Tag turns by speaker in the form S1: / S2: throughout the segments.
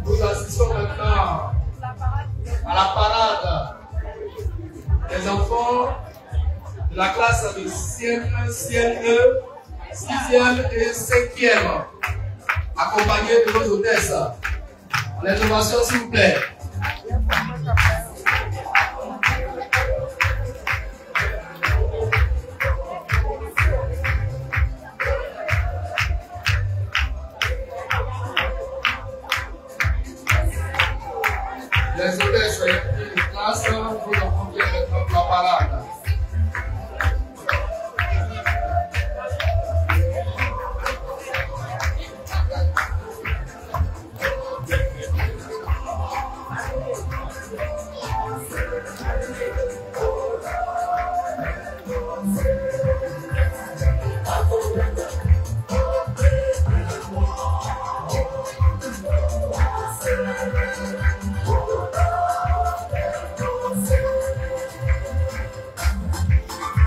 S1: Nous assistons maintenant à la parade des enfants de la classe de 6e, CM2, 6e et 5e, accompagnés de nos hôtesses. L'innovation, s'il vous plaît. Les hôtesses de classe, nous avons bien maintenant la parade.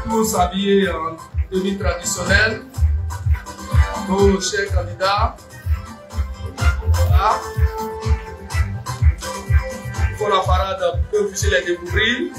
S1: Tous habillés en tenue traditionnelle, nos chers candidats. Voilà. Il faut la parade pour que vous puissiez les découvrir.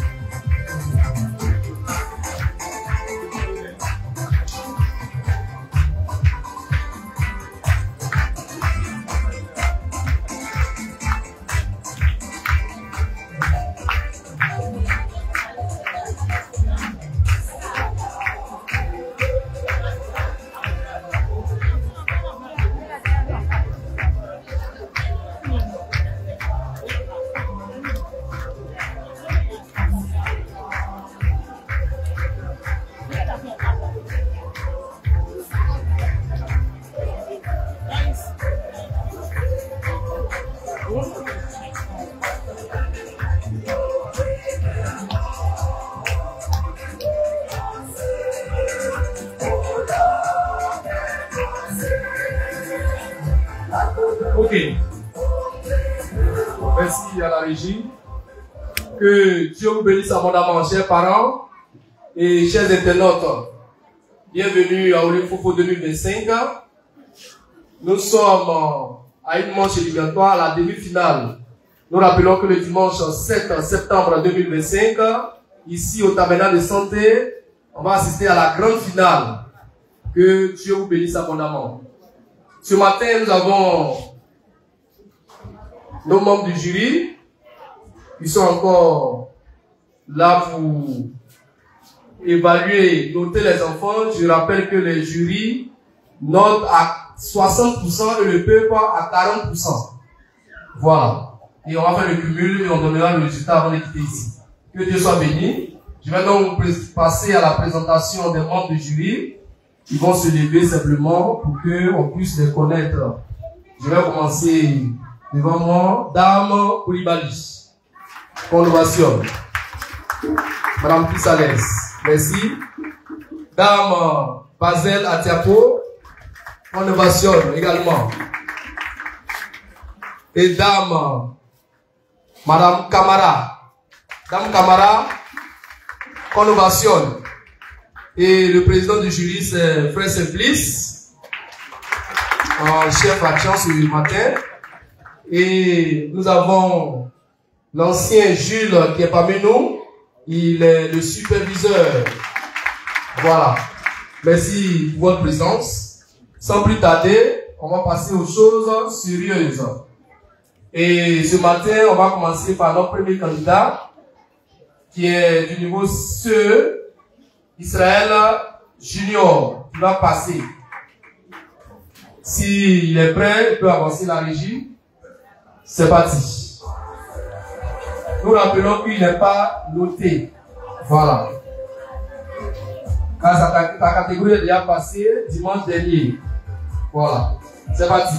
S1: Ok. Merci à la régie. Que Dieu vous bénisse abondamment, chers parents et chers internautes. Bienvenue à Olymfofo 2025. Nous sommes à une manche éliminatoire, à la demi-finale. Nous rappelons que le dimanche 7 septembre 2025, ici au Tabernacle de Santé, on va assister à la grande finale. Que Dieu vous bénisse abondamment. Ce matin, nous avons nos membres du jury qui sont encore là pour évaluer, noter les enfants. Je rappelle que les jurys notent à 60% et le peuple à 40%. Voilà. Et on va faire le cumul et on donnera le résultat avant de quitter ici. Que Dieu soit béni. Je vais donc passer à la présentation des membres du jury. Ils vont se lever simplement pour qu'on puisse les connaître. Je vais commencer devant moi. Dame Koulibaly. Connovation. Madame Pissales. Merci. Dame Bazel Atiapo. Connovation également. Et dame Madame Camara. Dame Camara. Connovation. Et le président du jury, c'est Frère Simplice, chef action ce matin. Et nous avons l'ancien Jules qui est parmi nous. Il est le superviseur. Voilà. Merci pour votre présence. Sans plus tarder, on va passer aux choses sérieuses. Et ce matin, on va commencer par notre premier candidat, qui est du niveau CE. Israël Junior, qui va passer. S'il est prêt, il peut avancer la régie. C'est parti. Nous rappelons qu'il n'est pas noté. Voilà. Car ta catégorie est déjà passée dimanche dernier. Voilà. C'est parti.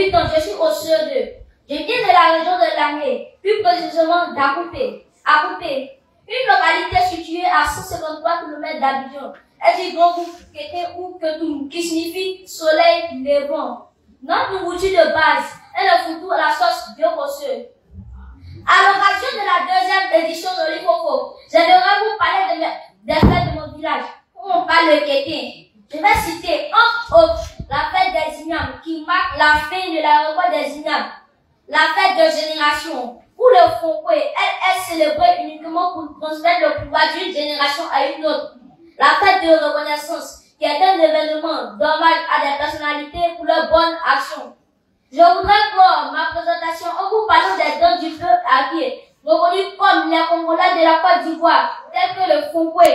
S2: 8 ans, je suis au CE2. Je viens de la région de Langé, plus précisément d'Akoupé. Akoupé, une localité située à 153 km d'Abidjan. Elle dit grand ou Ketou, qui signifie soleil levant. Notre nourriture de base est le foutou à la sauce biocosseux. À l'occasion de la deuxième édition de l'Ifofo, j'aimerais vous parler des fêtes de mon village, où on parle de Kété. Je vais citer entre autres la fête des Ignames, qui marque la fin de la record des Ignames. La fête de génération, où le Fonkwe, elle est célébrée uniquement pour transmettre le pouvoir d'une génération à une autre. La fête de reconnaissance, qui est un événement d'hommage à des personnalités pour leur bonne action. Je voudrais voir ma présentation en vous parlant des dons du peuple Agué, reconnus comme les Congolais de la Côte d'Ivoire, tels que le Fonkwe,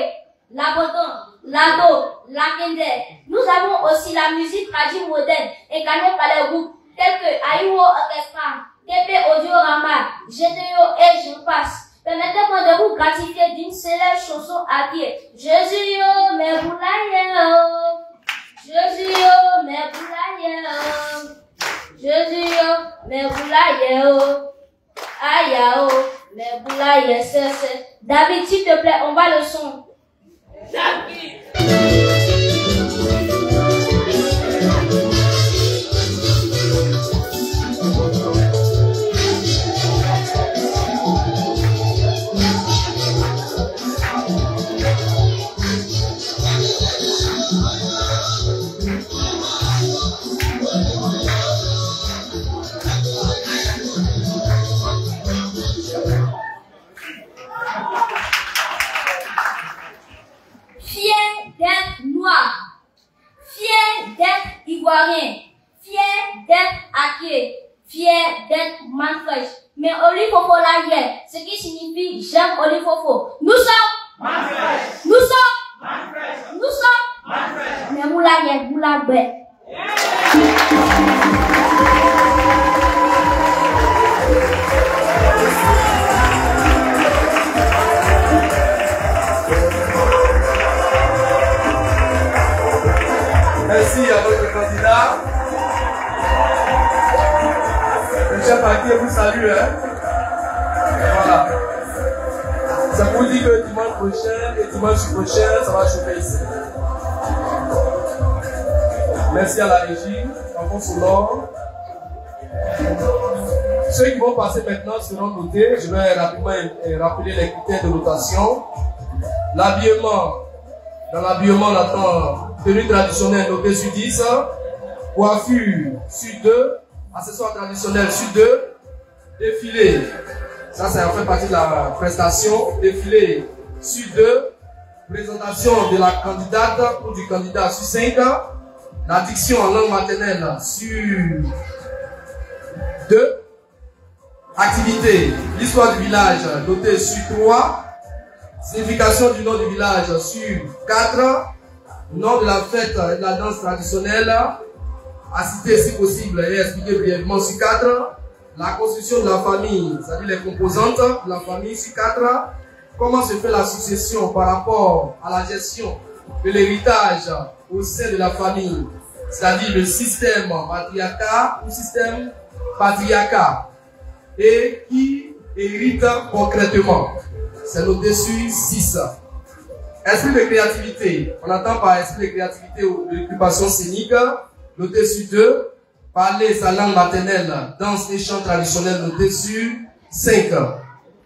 S2: l'Abondant, l'Ado, l'Akende. Nous avons aussi la musique traduite moderne, incarnée par les groupes tels que Aïwo Orchestra, TP Audio Rama, GTO et je passe. Permettez-moi de vous gratifier d'une célèbre chanson à pied. Jésus yo, mes boulaye Jésus yo, mes boulaye Jésus yo, mes boulaye Aya mes boulaye c'est. David, s'il te plaît, on va le son. David. Fier d'être Aké, fier d'être Manfresh. Mais Olifofo là hier, ce qui signifie j'aime Olifofo. Nous sommes Manfresh. Nous sommes Manfresh. Nous sommes Manfresh. Mais moula hier, moula bête.
S1: Merci à votre candidat. Le chef Aké vous salue. Voilà. Ça vous dit que dimanche prochain et dimanche prochain, ça va chauffer ici. Merci à la régie, en sonore. Ceux qui vont passer maintenant seront notés. Je vais rapidement rappeler les critères de notation. L'habillement. Dans l'habillement, on attend tenue traditionnelle notée sur 10, coiffure sur 2, accessoires traditionnels sur 2, défilé, ça fait partie de la prestation, défilé sur 2, présentation de la candidate ou du candidat sur 5, la diction en langue maternelle sur 2, activité, l'histoire du village notée sur 3, signification du nom du village sur 4, nom de la fête et de la danse traditionnelle, à citer si possible et expliquer brièvement sur 4, la construction de la famille, c'est-à-dire les composantes de la famille sur 4, comment se fait la succession par rapport à la gestion de l'héritage au sein de la famille, c'est-à-dire le système matriarcat ou système patriarcat, et qui hérite concrètement. C'est noté sur 6. Esprit de créativité. On attend par esprit de créativité ou de l'occupation scénique, noté sur 2. Parler sa langue maternelle, danse et chant traditionnel, noté sur 5.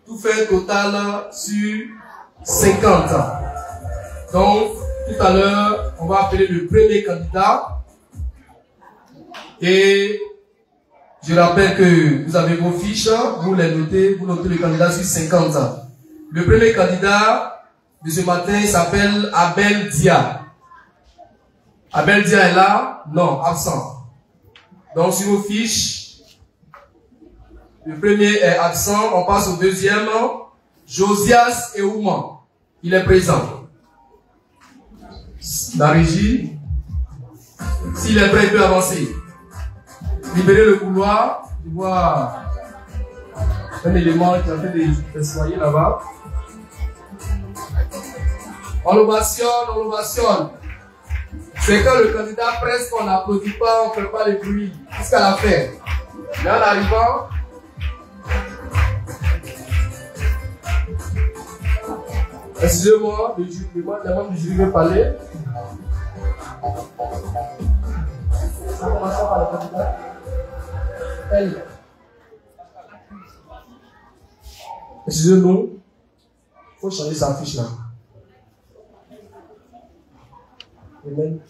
S1: Tout fait un total sur 50. Donc, tout à l'heure, on va appeler le premier candidat. Et je rappelle que vous avez vos fiches, vous les notez, vous notez le candidat sur 50. Le premier candidat de ce matin s'appelle Abel Dia. Abel Dia est là? Non, absent. Donc sur vos fiches, le premier est absent, on passe au deuxième, Josias Eouman. Il est présent. La régie, s'il est prêt, il peut avancer. Libérez le couloir, je vois un élément qui a fait des soyers là-bas. On l'ovationne, on l'ovationne. C'est quand le candidat presse qu'on n'applaudit pas, on ne fait pas de bruit jusqu'à la fin. Mais en arrivant, excusez-moi, le membre du jury veut parler. Ça commence par le candidat. Elle. Excusez-nous, il faut changer sa fiche là. Amen.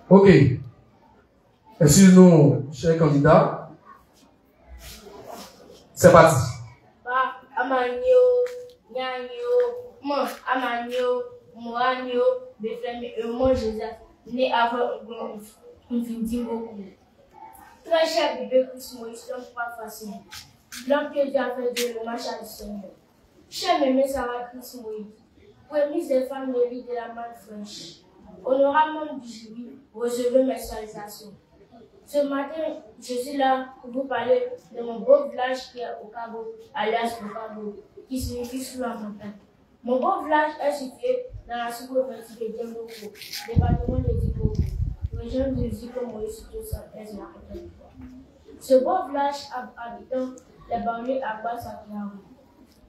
S1: Ok. Excusez-nous, chers candidats. C'est parti.
S2: Amanyo, Nyanyo, Mon, Amanyo, Moanyo, Bethléem et moi Joseph, né avant une vie beaucoup. Très cher bébé Christ Moïse, donc pas facile. L'homme que Dieu a fait de le marche à du Seigneur. Cher mémé Sarah Christ Moïse, prémisse des femmes de vie de la main fraîche. Honorable membre du jury, recevez mes salutations. Ce matin, je suis là pour vous parler de mon beau village qui est au Cabo, alias au Cabo, qui signifie sous la montagne. Mon beau village est situé dans la sous-préfecture de Djemboko, département de Djibouti, région de Ziko Moïse, est la Côte d'Ivoire. Ce beau village habitant les banlieues Abbas Sakiaou.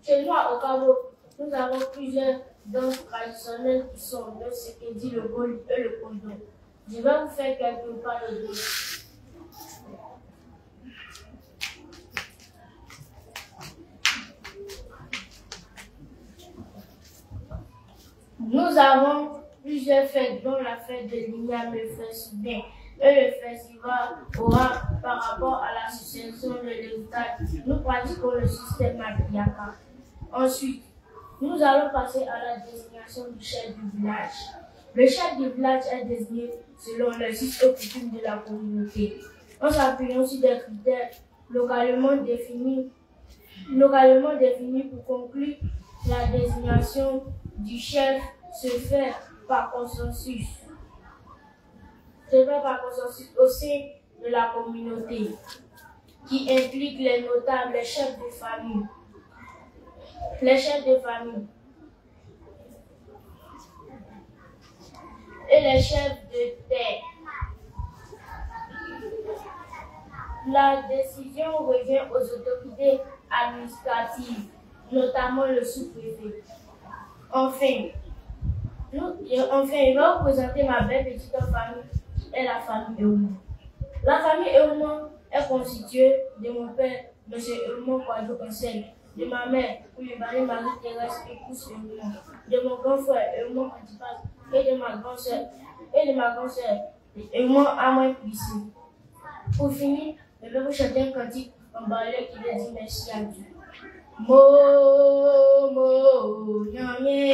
S2: Chez nous, au Cabo, nous avons plusieurs danses traditionnelles qui sont le Sekedi, le Gol et le Kondo. Je vais vous faire quelques pas de deux. Nous avons plusieurs fêtes, dont la fête de l'Igname, le festival et le festival aura par rapport à l'association de l'héritage. Nous pratiquons le système matriarcal. Ensuite, nous allons passer à la désignation du chef du village. Le chef du village est désigné selon les us et coutumes de la communauté, en s'appuyant sur des critères localement définis pour conclure. La désignation du chef se fait par consensus. Au sein de la communauté, qui implique les notables, les chefs de famille, et les chefs de terre. La décision revient aux autorités administratives, notamment le sous-préfet. Enfin, je vais vous présenter ma belle petite famille, qui est la famille Eouma. La famille Eouma est constituée de mon père, M. Eouma Kwadjo Ansel, de ma mère, Koulibaly Marie-Thérèse Épouse Eouma, de mon grand frère Eouma Antipas et de ma grand-sœur, Eouma Amoy Pissi. Pour finir, je vais vous chanter un cantique en ballet qui dit merci à Dieu. Mo nyame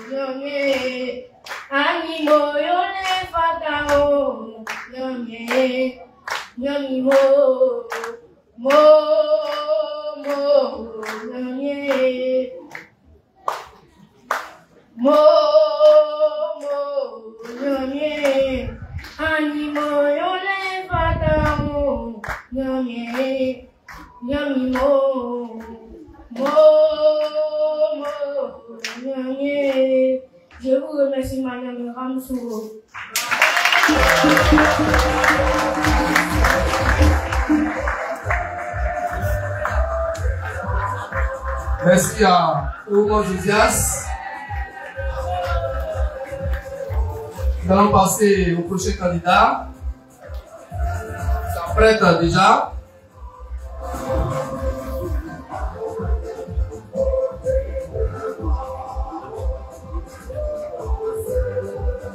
S2: nyame ani mo yole fatao nyame nyame mo nyame nyame ani mo yole fatao nyame nyame nyame. Je vous remercie, Madame Ramsouro.
S1: Merci à Oumar Josias. Nous allons passer au prochain candidat. Ça prête déjà.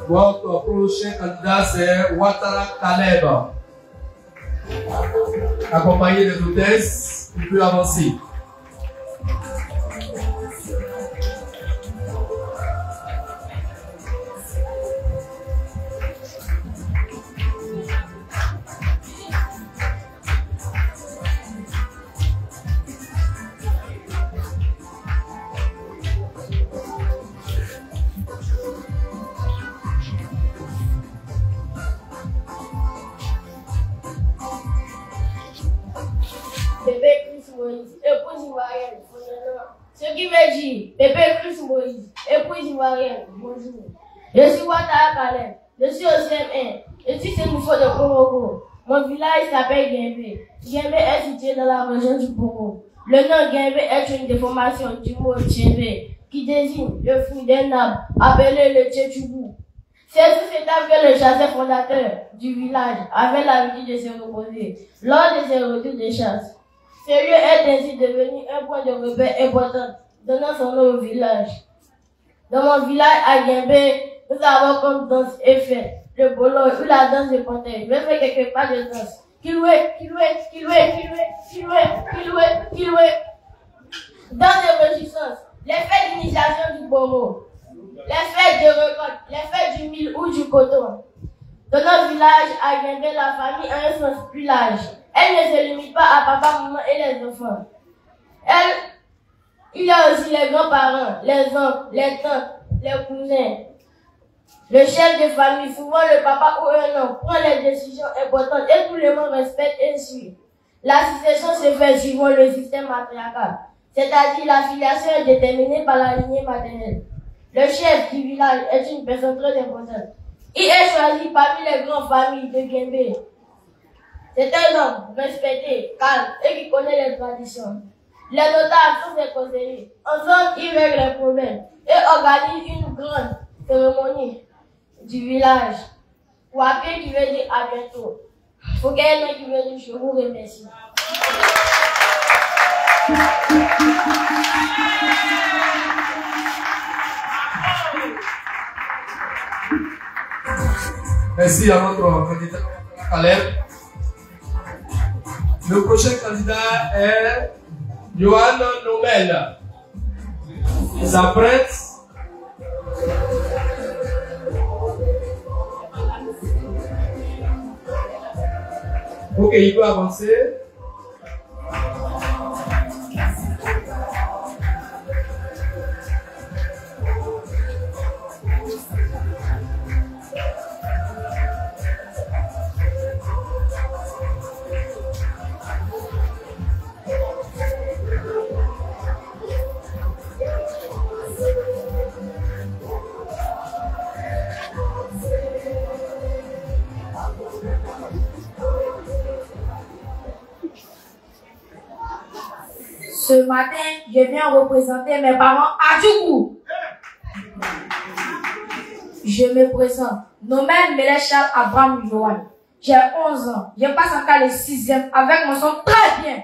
S1: Votre prochain candidat, c'est Ouattara Kaleb. Accompagné des hôtesses, il peut avancer.
S2: Moïse, épouse ivoirienne, bonjour. Je suis Ouattara Kalem, je suis au CM1, je suis Sémoufo de Congo. Mon village s'appelle Guembé. Guembé est situé dans la région du Congo. Le nom Guembé est une déformation du mot Tchébé, qui désigne le fruit d'un arbre appelé le Tchéchoubou. C'est sous cet arbre que le chasseur fondateur du village avait l'habitude de se reposer lors de ses retours de chasse. Ce lieu est ainsi devenu un point de repère important, donnant son nom au village. Dans mon village à Guembé, nous avons comme danse et fête le bolo ou la danse de panthère. Je vais faire quelques pas de danse. Kiloué, kiloué, kiloué, kiloué, kiloué, kiloué, kiloué. Danse de résistance, les fêtes d'initiation du bomo, les fêtes de récolte, les fêtes du mil ou du coton. Dans notre village à Guembé, la famille a un sens plus large. Elle ne se limite pas à papa, maman et les enfants. Il y a aussi les grands-parents, les oncles, les tantes, les cousins. Le chef de famille, souvent le papa ou un homme, prend les décisions importantes et tout le monde respecte et suit. La succession se fait suivant le système matriarcal, c'est-à-dire la filiation est déterminée par la lignée maternelle. Le chef du village est une personne très importante. Il est choisi parmi les grandes familles de Guembé. C'est un homme respecté, calme et qui connaît les traditions. Les notables sont ses conseillers. Ensemble, ils règlent les problèmes et organisent une grande cérémonie du village. Wapé qui veut dire à bientôt. Faut qu'il y ait un qui veut dire je vous remercie.
S1: Merci à notre candidat Kalem. Le prochain candidat est Johan Nomel. Il s'apprête. Ok, il peut avancer.
S3: Ce matin, je viens représenter mes parents à Djougou. Je me présente. Nomel Melechal Abraham Johan. J'ai 11 ans. Je passe en cas le 6e avec mon son très bien.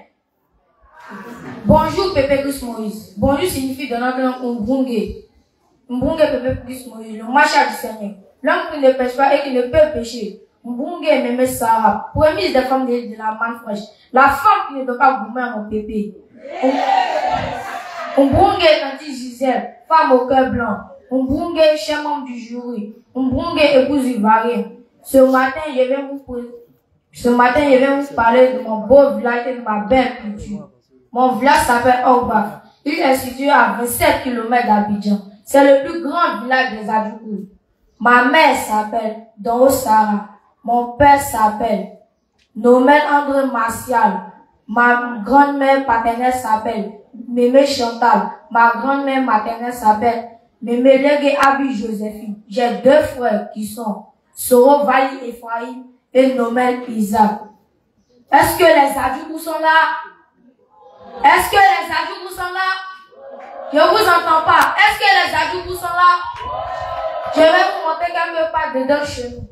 S3: Bonjour Pépé Chris Moïse. Bonjour signifie dans notre langue Mbunge. Mbunge Pépé Chris Moïse, le marchand du Seigneur. L'homme qui ne pêche pas et qui ne peut pêcher. Mbunge Mémé Sarah, premier des femmes de la manne fraîche. La femme qui ne peut pas gourmer à mon pépé. Mbunge Tanti Gisèle, femme au cœur blanc. Mbunge chef membre du jury. Mbunge épouse ivoirienne. Ce matin, je vais vous parler de mon beau village et de ma belle culture. Mon village s'appelle Orbaf. Il est situé à 27 km d'Abidjan. C'est le plus grand village des Adjoukou. Ma mère s'appelle Doro Sarah. Mon père s'appelle Nomel André Martial. Ma grand-mère paternelle s'appelle Mémé Chantal. Ma grand-mère maternelle s'appelle Mémé Légué Abi Joséphine. J'ai 2 frères qui sont Soro Vali Ephraim et Nomel Isaac. Est-ce que les Adjoukou sont là? Est-ce que les Adjoukou sont là? Je vous entends pas. Est-ce que les Adjoukou sont là? Je vais vous montrer qu'elle ne veut pas dedans chez nous.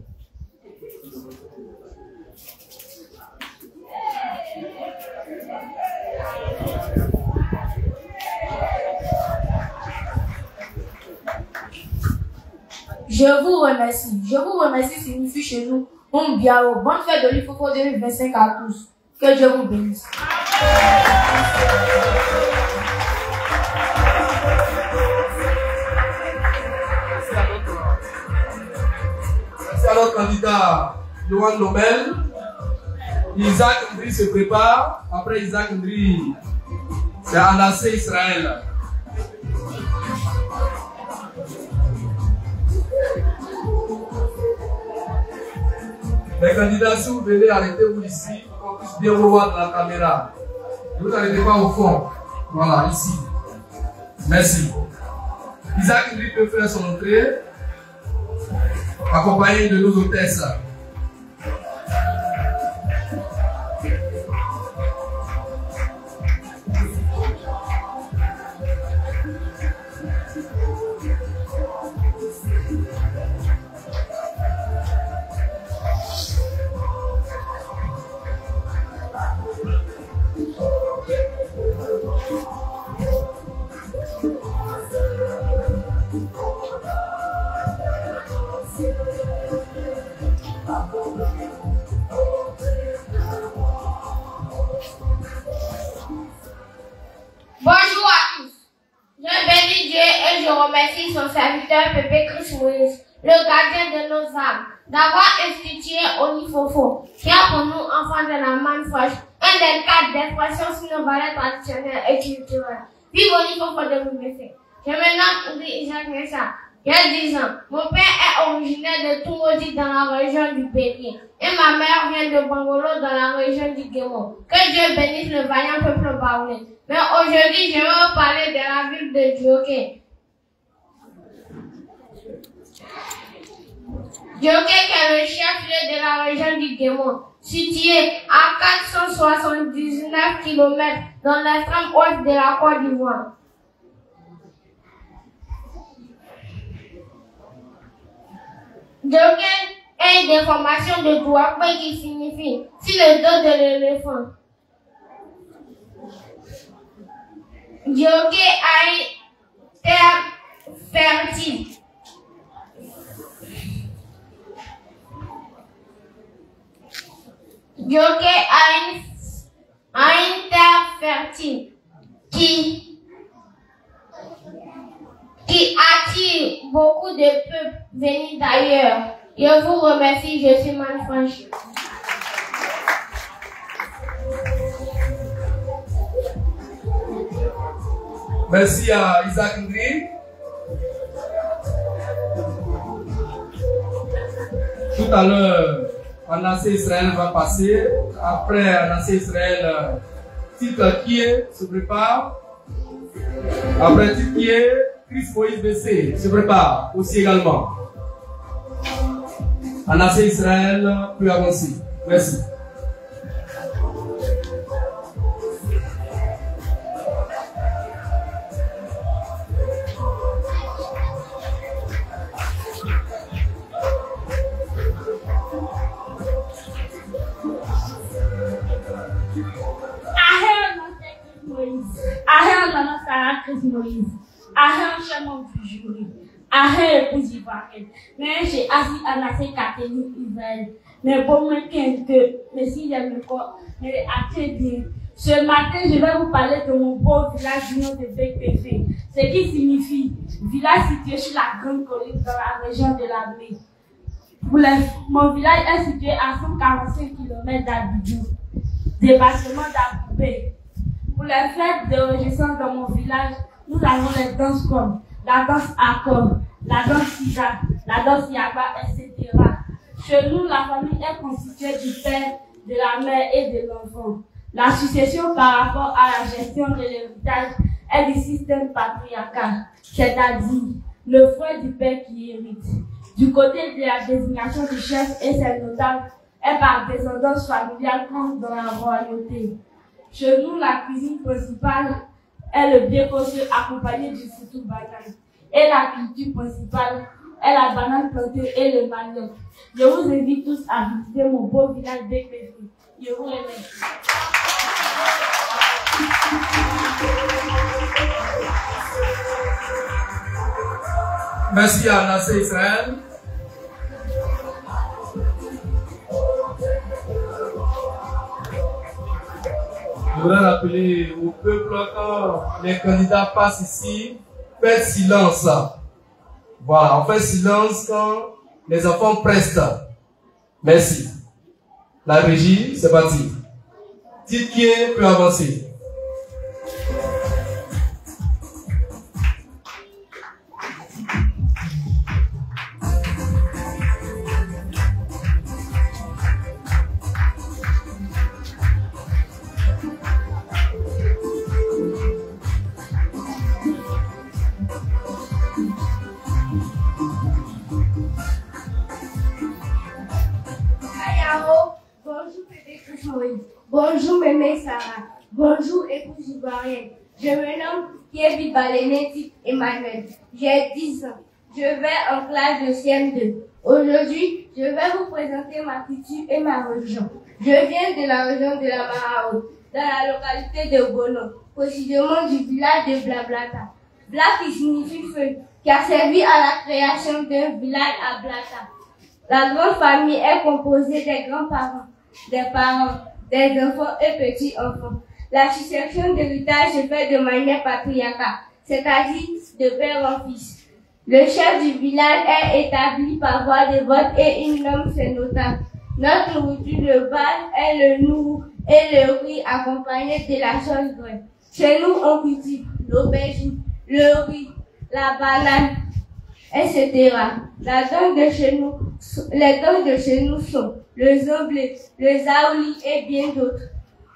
S3: Je vous remercie. Je vous remercie signifie chez nous Biao. Bonne fête de l'Ifoko 2025 à tous. Que Dieu vous bénisse.
S1: Merci à notre candidat Johan Nomel. Isaac Ndri se prépare. Après Isaac Ndri, c'est Anassé Israël. Les candidats, si vous venez, arrêtez-vous ici pour qu'on puisse bien vous voir dans la caméra. Ne vous arrêtez pas au fond. Voilà, ici. Merci. Isaac lui peut faire son entrée, accompagné de nos hôtesses.
S4: Bonjour à tous. Je bénis Dieu et je remercie son serviteur Pépé Chris Moïse, le gardien de nos âmes, d'avoir institué Onifofo, qui a pour nous, enfants de la manne fraîche, un des cadres d'expression sur nos valeurs traditionnelles et culturelles. Vive Onifofo de l'UBC. Je me nomme Oudi Isaac Nessa. J'ai 10 ans. Mon père est originaire de Toumoudi dans la région du Bénin et ma mère vient de Bangolo dans la région du Guémon. Que Dieu bénisse le vaillant peuple baoulé. Mais aujourd'hui, je vais vous parler de la ville de Dioké. Dioké est le chef-lieu de la région du Guémon, situé à 479 km dans l'extrême ouest de la Côte d'Ivoire. Dioké est une déformation de Douakwe qui signifie sur le dos de l'éléphant. Dioké a une terre fertile. Dioké a une terre fertile qui attire beaucoup de peuples venus d'ailleurs. Je vous remercie, je suis Manfranchi.
S1: Merci à Isaac Ngri. Tout à l'heure, Anassé Israël va passer. Après Anassé Israël, Tite se prépare. Après Tite, Chris Moïse BC se prépare aussi également. Anassé Israël peut avancer. Merci.
S5: Moïse, Ahé Chamon Fujuri, Ahé Pouzivaken, mais j'ai assis à la Catherine Israël. Mais bon, mais si j'aime le corps, mais assez bien. Ce matin, je vais vous parler de mon beau village du nom de BPF, ce qui signifie village situé sur la Grande Colline dans la région de la Baie. Mon village est situé à 145 km d'Abidjan, département d'Aboubé. Pour les fêtes de renaissance dans mon village, nous avons les danses comme la danse Akor, la danse Sida, la danse Yaba, etc. Chez nous, la famille est constituée du père, de la mère et de l'enfant. La succession par rapport à la gestion de l'héritage est du système patriarcal, c'est-à-dire le frère du père qui hérite. Du côté de la désignation du chef et ses notables est par descendance familiale comme dans la royauté. Chez nous, la cuisine principale est le blé cossu accompagné du foutou banane. Et la culture principale est la banane plantée et le manioc. Je vous invite tous à visiter mon beau village BPF. Je vous remercie.
S1: Merci à Anassé Israël. Je voudrais rappeler au peuple quand les candidats passent ici, faites silence. Voilà, on fait silence quand les enfants prestent. Merci. La régie, c'est parti. Dites qui peut avancer.
S4: Ayao, bonjour bébé Chris Moïse. Bonjour mémé Sarah. Bonjour épouse ivoirienne. Je me nomme Kievi Balénétique Emmanuel. J'ai 10 ans. Je vais en classe de CM2. Aujourd'hui, je vais vous présenter ma culture et ma religion. Je viens de la région de la Marahaute, dans la localité de Bono, précisément du village de Blablata. Bla qui signifie feu, qui a servi à la création d'un village à Blata. La grande famille est composée des grands-parents, des parents, des enfants et petits-enfants. La succession d'héritage se fait de manière patriarcale, c'est-à-dire de père en fils. Le chef du village est établi par voie de vote et il nomme ses notables. Notre nourriture de base est le nourou et le riz accompagné de la sauce graine. Chez nous, on cultive l'aubergine, le riz, la banane, etc. Les dons de chez nous sont le zomblé, le zaouli et bien d'autres.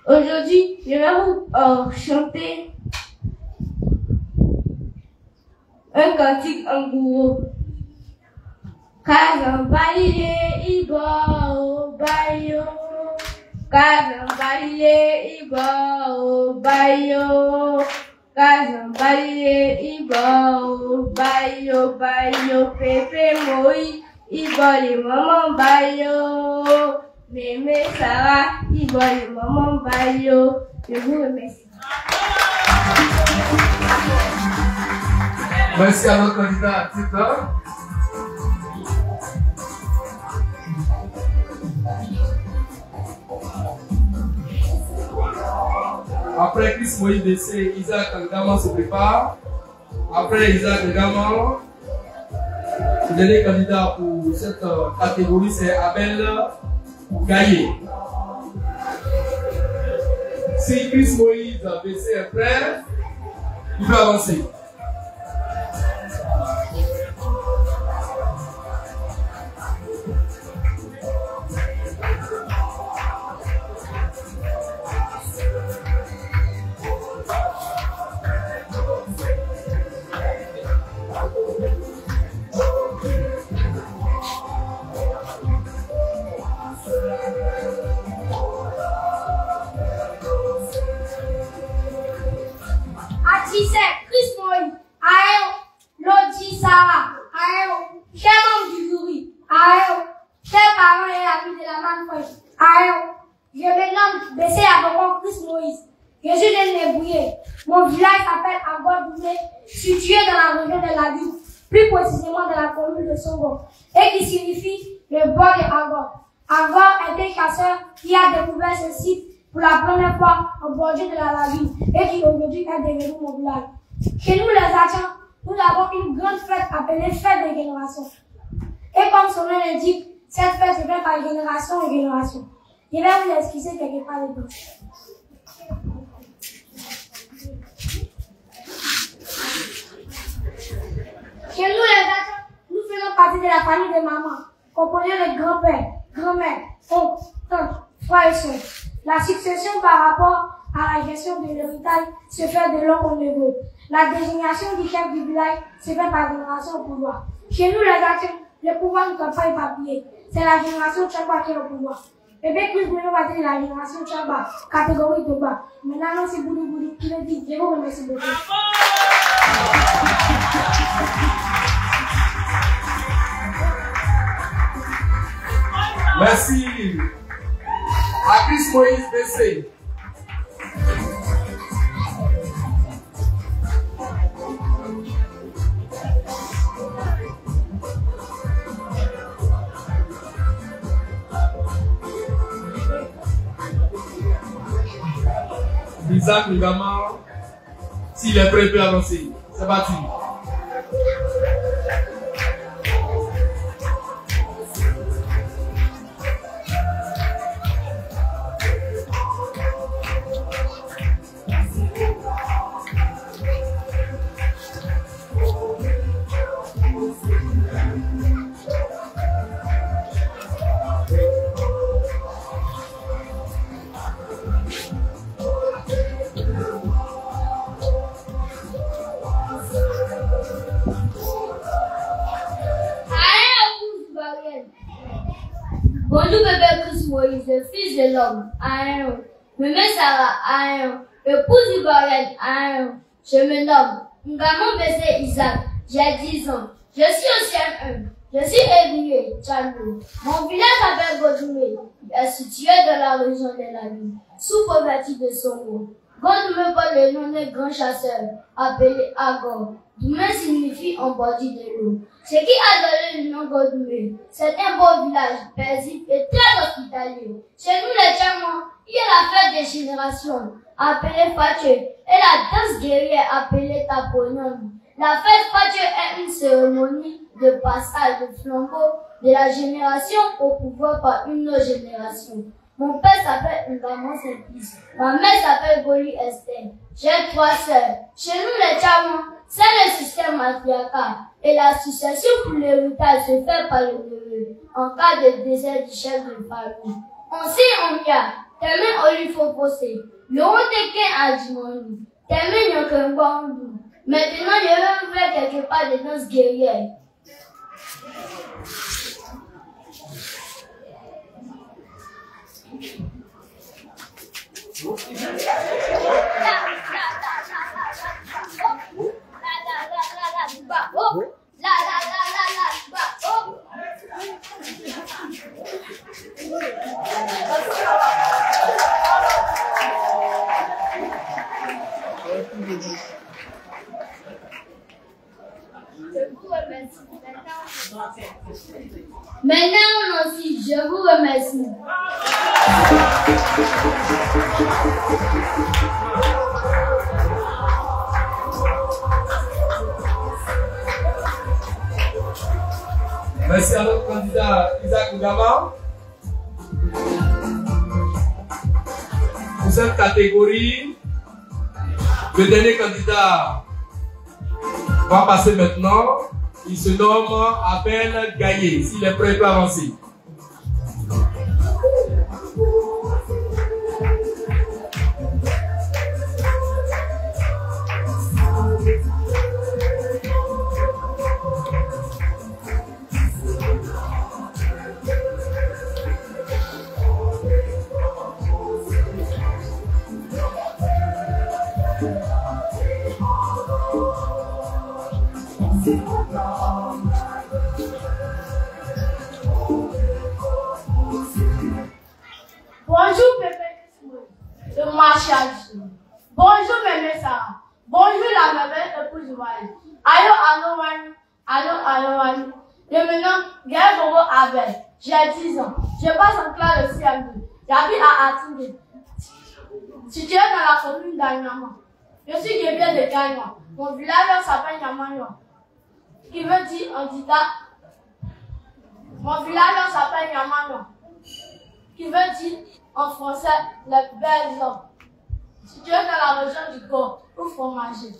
S4: Aujourd'hui, je vais vous chanter un cantique en gourou. Kazambaliye ibo bayo, Kazambaliye ibo bayo, Kazambaliye ibo bayo, Pepe Moïse ibo le maman bayo, Mémé Sarah ibo le maman bayo. Je vous remercie.
S1: Merci à notre candidat Tita. Après Chris Moïse décès, Isaac Ngama se prépare. Après Isaac Ngama, le dernier candidat pour cette catégorie, c'est Abel Gaillé. Si Chris Moïse décès est prêt, il peut avancer.
S3: Je me nomme Bessé Abokon Chris Moïse. Je suis né Nébouillé. Mon village s'appelle Agouadoumé, situé dans la région de la ville, plus précisément dans la commune de Songo, et qui signifie le bord de Agor. Agor est un chasseur qui a découvert ce site pour la première fois en bordure de la lavine et qui aujourd'hui est devenu mon village. Chez nous les Hachans, nous avons une grande fête appelée fête des générations. Et comme son nom l'indique, cette fête se fait par génération en génération. Je vais vous expliquer quelque part dedans. Chez nous les Hachans, nous faisons partie de la famille de maman, composée de grand-père, grand-mère, oncle, tante, frères et sœurs. La succession par rapport à la gestion de l'héritage se fait de l'oncle au neveu. La désignation du chef du village se fait par génération au pouvoir. Chez nous les Hachans, le pouvoir ne peut pas éparpillé. C'est la génération Tchamba qui est au pouvoir. Et bien plus nous va dire la génération Tchamba, catégorie de bas. Maintenant, c'est Boudou Boudou qui le dit. Je vous remercie beaucoup.
S1: Merci. À Chris Moïse Bessé. Isaac Ngama, s'il est prêt, il peut avancer. C'est parti.
S2: Bonjour bébé Chris Moïse, le fils de l'homme, Aïe. Mémé Sarah, Aïe. Épouse ivoirienne, Aïe. Je me nomme Ngaman Bessé Isaac, j'ai 10 ans. Je suis au CM1. Je suis éveillé, Tchano. Mon village s'appelle Godoumé, est situé dans la région de la ville, sous couverture de Songo. Godoumé porte le nom d'un grand chasseur, appelé Agor. Doumé signifie en bordure de l'eau. Ce qui a donné le nom Godoumé, c'est un beau village, paisible et très hospitalier. Chez nous les Tchamos, il y a la fête des générations, appelée Fatché, et la danse guerrière appelée Taponom. La fête Fatché est une cérémonie de passage de flambeau de la génération au pouvoir par une autre génération. Mon père s'appelle Ngaman Simplice. Ma mère s'appelle Goli Esther. J'ai 3 sœurs. Chez nous les Tchamos, c'est le système matriarcal et la succession pour l'héritage se fait par le neveu en cas de décès du chef de famille. On sait on y a, t'aimes Olifopose, le Onteken Adjimoni, t'aimes Nyokengbandou. Maintenant, je vais faire quelque part de danse guerrière. Maintenant aussi, je vous remercie.
S1: Merci à notre candidat Isaac Ngaman. Pour cette catégorie, le dernier candidat va passer maintenant. Il se nomme Abel Gaillé. S'il est prêt, il peut avancer.
S5: Bonjour Pépé Christmas, le marchand. Bonjour Mémé Sarah. Bonjour la belle épouse Wally. Allô. Je me nomme Gaël Bobo Abel. J'ai 10 ans. Je passe en classe de CM2. J'habite à Atingé, situé dans la commune d'Anyama. Je suis guerrier de Gagnon. Mon village s'appelle Nyamagnon, qui veut dire handicap. Mon village s'appelle Nyamagnon, qui veut dire en français les belles hommes. Situé dans la région du Gord, ou fromager.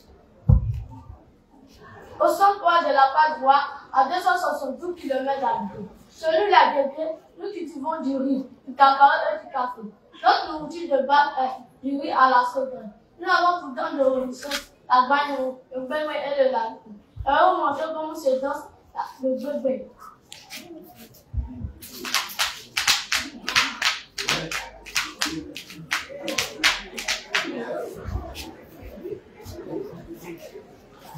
S5: Au centre de la part droite, à 272 km d'altitude. Selon la guerrier, nous cultivons du riz, du cacao et du café. Notre nourriture de base est du riz à la sauterelle. Nous avons pour dans de renaissance la bagne, le bébé et le lac. Et on montre comment se danse le bébé.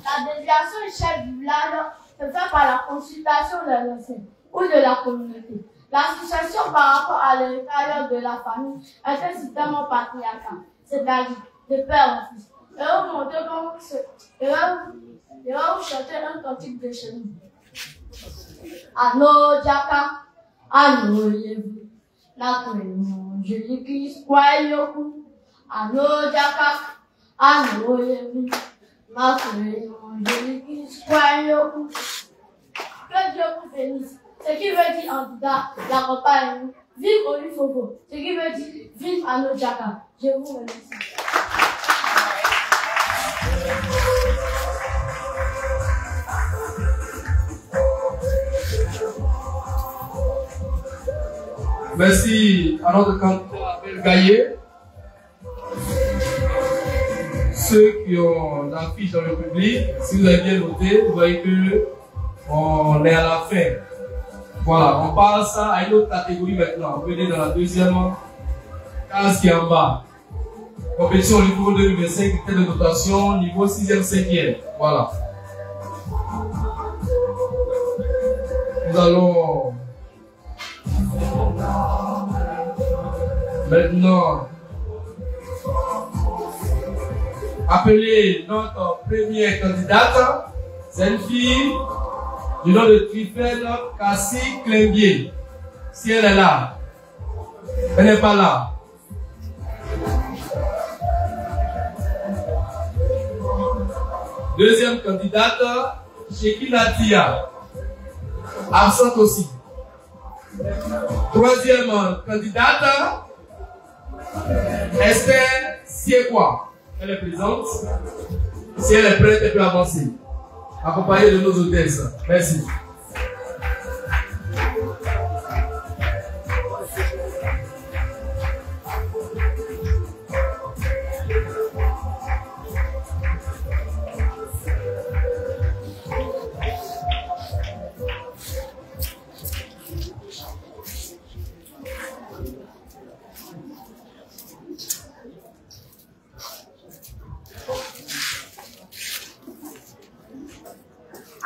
S5: La déviation du chef du village se fait par la consultation de l'ancien ou de la communauté. L'association par rapport à l'intérieur de la famille est un système patriarcal, c'est-à-dire de père en fils. Et on montre comment et on vous chanter un cantique de chez nous. Ano Jaka, Ano Yevu, la Koyon, Jésus-Christ, Kwayoku. Ano Jaka, Ano Yevu, la Koyon, Jésus-Christ, Kwayoku. Que Dieu vous bénisse. Ce qui veut dire en Bouddha, la campagne, vive Olifofo. Ce qui veut dire vive Ano Jaka. Je vous remercie.
S1: Merci à notre candidat Abel Gaillé. Ceux qui ont l'affiche dans le public, si vous avez bien noté, vous voyez que on est à la fin. Voilà, on passe à une autre catégorie maintenant. Venez dans la deuxième case qui est en bas. Compétition au niveau 2025, critères de notation, niveau 6e, 5e. Voilà. Nous allons maintenant appeler notre première candidate. C'est une fille du nom de Trifène Cassie Clembier. Si elle est là, elle n'est pas là. Deuxième candidate, Shekina Tia. Absente aussi. Troisième candidate, Esther Siekwa. Elle est présente. Si elle est prête, elle peut avancer. Accompagnée de nos hôtesses. Merci.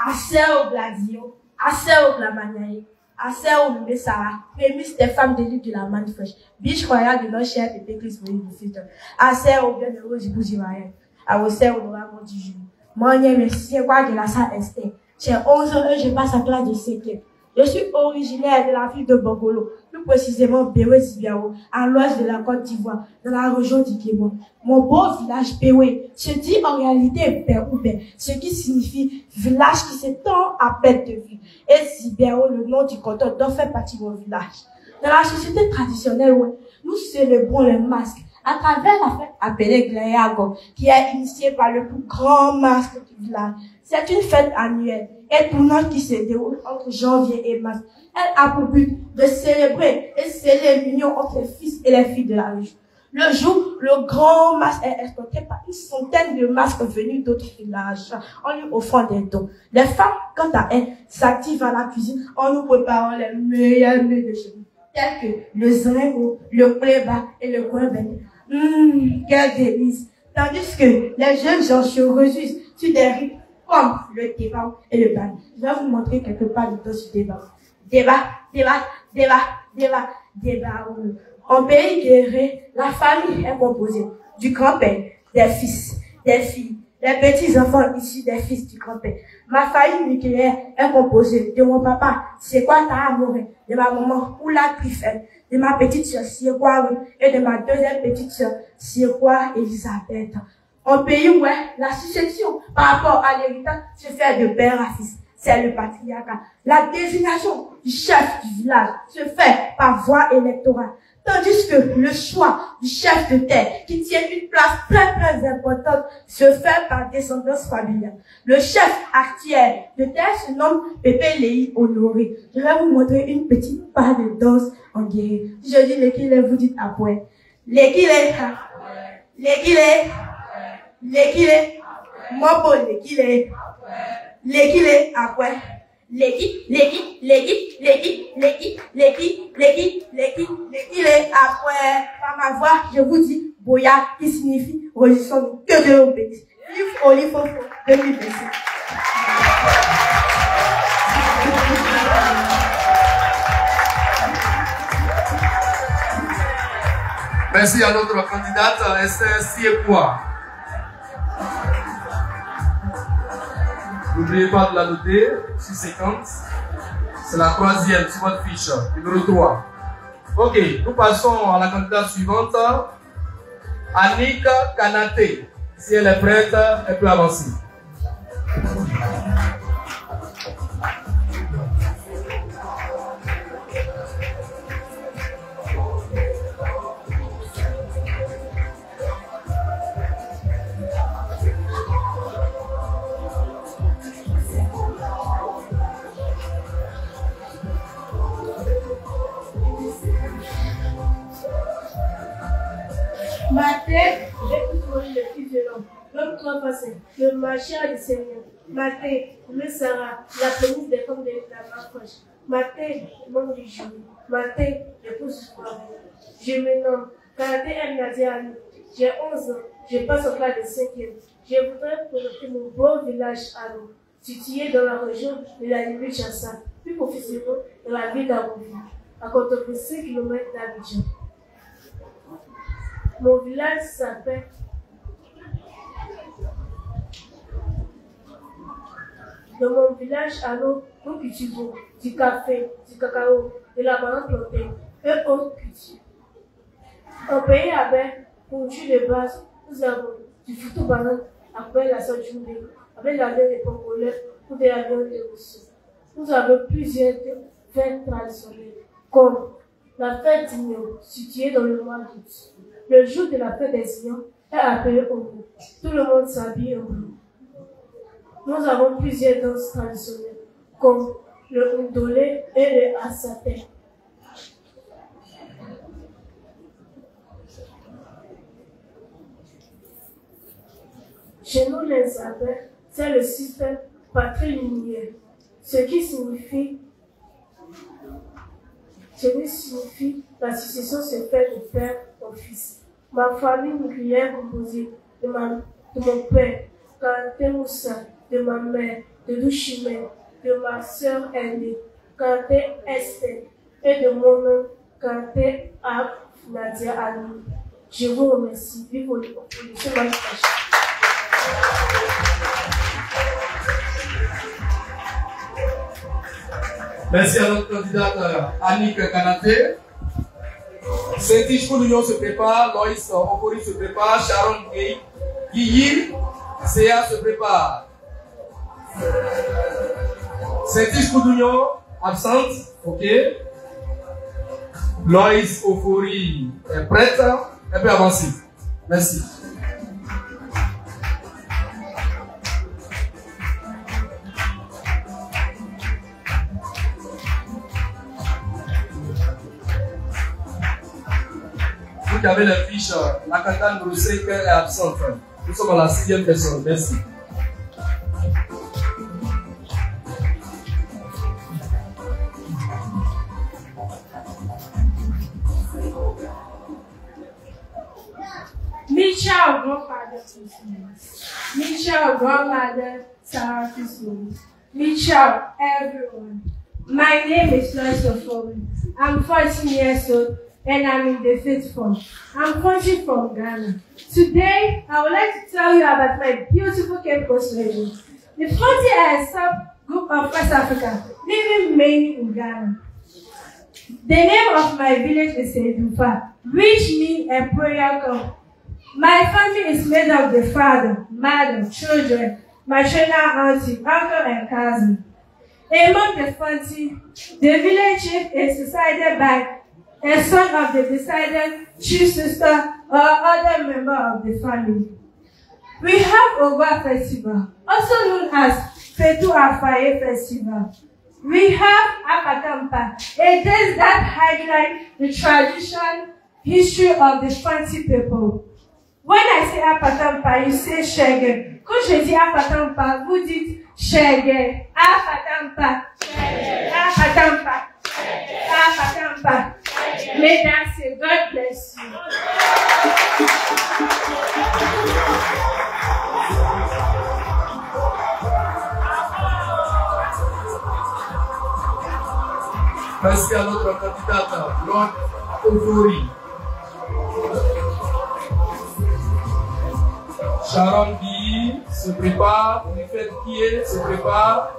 S5: Assez au Gladio, assez au Glamanaï, assez au Mbessara, prémisse des femmes d'élite de la manne fraîche, biche royale de notre cher Pépé Christ Moïse, assez au bienheureux du Bougimaïen, à vos sœurs au noir du juge. Moi, merci, quoi de la salle Esther. J'ai 11 ans et je passe à classe de 5e. Je suis originaire de la ville de Bogolo, plus précisément Béoué Zibiao, à l'ouest de la Côte d'Ivoire, dans la région du Kémon. Mon beau village Béoué se dit en réalité Béoubé, ce qui signifie village qui s'étend à perte de vue. Et Zibiao, le nom du canton, doit faire partie de mon village. Dans la société traditionnelle, nous célébrons le masque à travers la fête appelée Gléago, qui est initiée par le plus grand masque du village. C'est une fête annuelle et tournante qui se déroule entre janvier et mars. Elle a pour but de célébrer et sceller l'union entre les fils et les filles de la région. Le jour, le grand masque est escorté par une centaine de masques venus d'autres villages en lui offrant des dons. Les femmes, quant à elles, s'activent à la cuisine en nous préparant les meilleurs mets de chez nous, tels que le zringo, le pléba et le coin-ben. Quel délice! Tandis que les jeunes gens se réjouissent sur des rites comme le débat et le ban. Je vais vous montrer quelque part de ce débat. Débat. En pays guerrier, la famille est composée du grand-père, des fils, des filles, des petits-enfants issus des fils du grand-père. Ma famille nucléaire est composée de mon papa, c'est quoi ta amoureux, de ma maman, Oula Trifène, de ma petite sœur, Siekwa, et de ma deuxième petite sœur, Siekwa Elisabeth. En pays où la succession par rapport à l'héritage se fait de père à fils. C'est le patriarcat. La désignation du chef du village se fait par voie électorale. Tandis que le choix du chef de terre, qui tient une place très importante, se fait par descendance familiale. Le chef actuel de terre se nomme Pépé Léi Honoré. Je vais vous montrer une petite part de danse en guerrier. Si je dis l'équilé, vous dites après. L'équilé, mobo l'équilé, après. L'équilé après. Par ma voix, je vous dis Boya, qui signifie résistance que de l'obéissance. Livre Olifo 2025.
S1: Merci à notre candidate Esther Siekwa. N'oubliez pas de la noter sur 50. C'est la troisième sur votre fiche, numéro 3. Ok, nous passons à la candidate suivante, Annick Kanaté. Si elle est prête, elle peut avancer.
S5: Matin, j'ai tout le fils de l'homme, l'homme trop facile, le marchand du Seigneur. Matin, le Sarah, la police des femmes de la main fraîche.
S6: Maté, mon bijou. Maté, l'épouse du soir. Je me nomme Kanaté El Nadiani. J'ai 11 ans. Je passe en classe de 5e. Je voudrais présenter mon beau village à l'eau, situé dans la région de la Libye-Chassa, plus précisément dans la ville d'Aboubou, à côté de 5 km d'Abidjan. Mon village s'appelle Dans mon village à l'eau, nous cultivons du café, du cacao, de la banane plantée et autres cultures. En pays avec culture de base, nous avons du fruit banane après la sojournée, avec la viande de Congolais ou de la viande de Rousseau. Nous avons plusieurs fêtes traditionnelles, comme la fête d'Ignon, située dans le mois d'août. Le jour de la fête des Ignons est appelé Ogo. Tout le monde s'habille en bleu. Nous avons plusieurs danses traditionnelles, comme le Ndolé et le Asate. Chez nous, les abeilles, c'est le système patrilinéaire, ce qui signifie la succession se fait de père en fils. Ma famille nucléaire est composée de mon père, Kanté Moussa, de ma mère, de Douchimé, de ma soeur aînée, Kanté Esther, et de moi-même, Kanté Nadia Ali. Je vous remercie. Vive l'évolution magnifique.
S1: Merci à notre candidate Annick Kanaté. Saint-Tiche Koudouillon se prépare, Loïs Okori se prépare, Sharon Guilly, Céa se prépare. Saint-Tiche Koudouillon, absente, ok. Loïs Okori est prête, elle peut avancer. Merci. Vous qui avez la fiche, la candidate numéro 5 est absente. Nous sommes à la 6e personne. Merci.
S7: Michelle, grandfather Christmas. Michelle, grandmother Sarah Christmas. Michelle, everyone. My name is Lois Ofori. I'm 14 years old and I'm in the 5th form. I'm country from Ghana. Today, I would like to tell you about my beautiful Cape Coast region. The 40 and sub-group of West Africa, living mainly in Ghana. The name of my village is Edufa, which means a prayer camp. My family is made of the father, mother, children, maternal auntie, uncle, and cousin. Among the 40, the village chief is decided by a son of the decided chief sister or other member of the family. We have Ogwa Festival, also known as Fetu Afaye Festival. We have Apatampa, a dance that highlights the tradition, history of the Fanti people. When I say Apatampa, you say Shege. Quand je dis Apatampa, vous dites Shege. Apatampa. Apatampa. Apatampa. Mesdames, God bless you.
S1: Merci à notre candidate, Lord Ofori. Sharon Guy se prépare, Rifet Kié se prépare,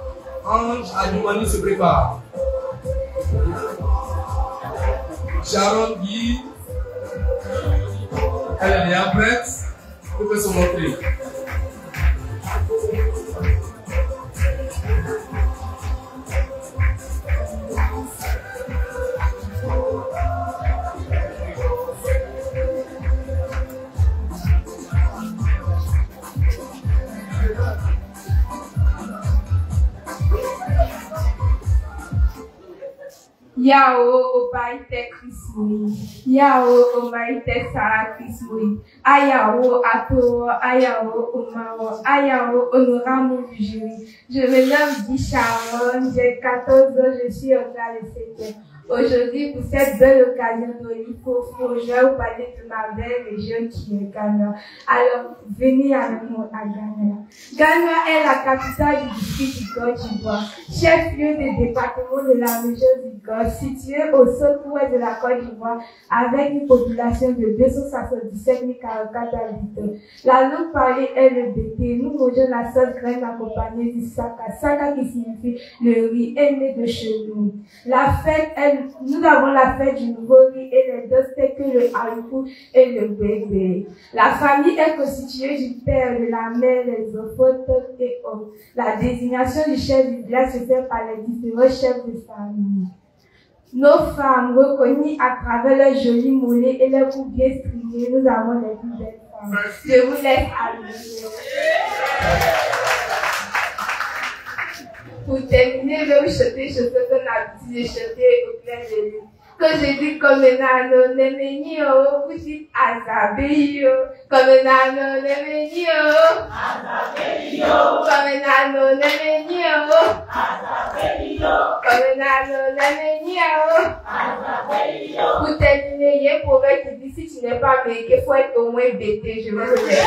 S1: Ange Adjoumani se prépare. Sharon Guy, elle est bien prête, vous pouvez se montrer.
S7: Yao Obaite Christmas. Yao Obaite Sarah Christmas. Ayao Ato, Ayao Omao, Ayao honorable du jury. Je me nomme Di Sharon, j'ai 14 ans, je suis au grade de 7e. Aujourd'hui, pour cette belle occasion d'Olifofo, je vais vous parler de ma belle région qui est Ghana. Alors, venez avec moi à Ghana. Ghana est la capitale du district du Côte d'Ivoire, chef-lieu du département de la région du Golfe, situé au centre-ouest de la Côte d'Ivoire, avec une population de 277 044 habitants. La langue parlée est le bété. Nous mangeons la sauce graine accompagnée du saka. Saka qui signifie le riz aimé de chez nous. La fête nous avons la fête du nouveau riz et les deux steaks, le haricot et le bébé. La famille est constituée du père, de la mère, les enfants, tantes et hommes. La désignation du chef du village se fait par les différents chefs de famille. Nos femmes reconnues à travers leurs jolis mollets et leurs coups bien striés, nous avons les plus belles femmes. Je vous laisse allumer. Pour terminer, je vais vous chanter ce qu'on a l'habitude de chanter au clair de lune. Quand je dis comme nano nemenio, vous dites azabeyo. Comme nano nemenio, azabeyo. Comme nano nemenio, azabeyo. Comme nano nemenio, azabeyo. Pour terminer, il y a un proverbe qui dit si tu n'es pas méqué, il faut être au moins bêté. Je vous remercie.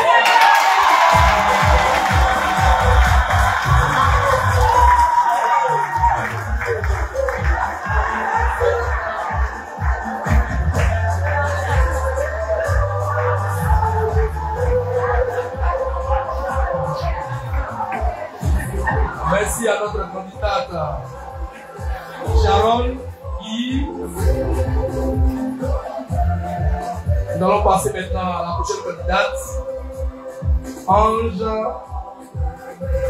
S1: Merci à notre candidate Sharon qui... Nous allons passer maintenant à la prochaine candidate, Ange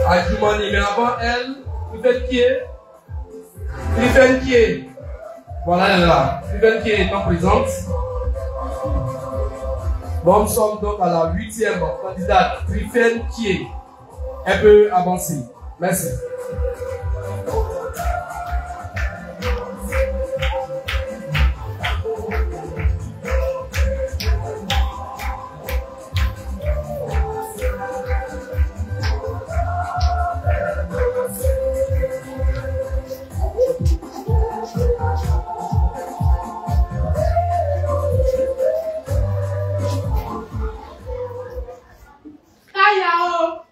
S1: Adjoumani. Mais avant elle, Trifen qui est? Trifen qui est? Voilà, elle est là. Trifen qui est étant présente. Bon, nous sommes donc à la 8e candidate, Trifen qui est. Elle peut avancer. Merci.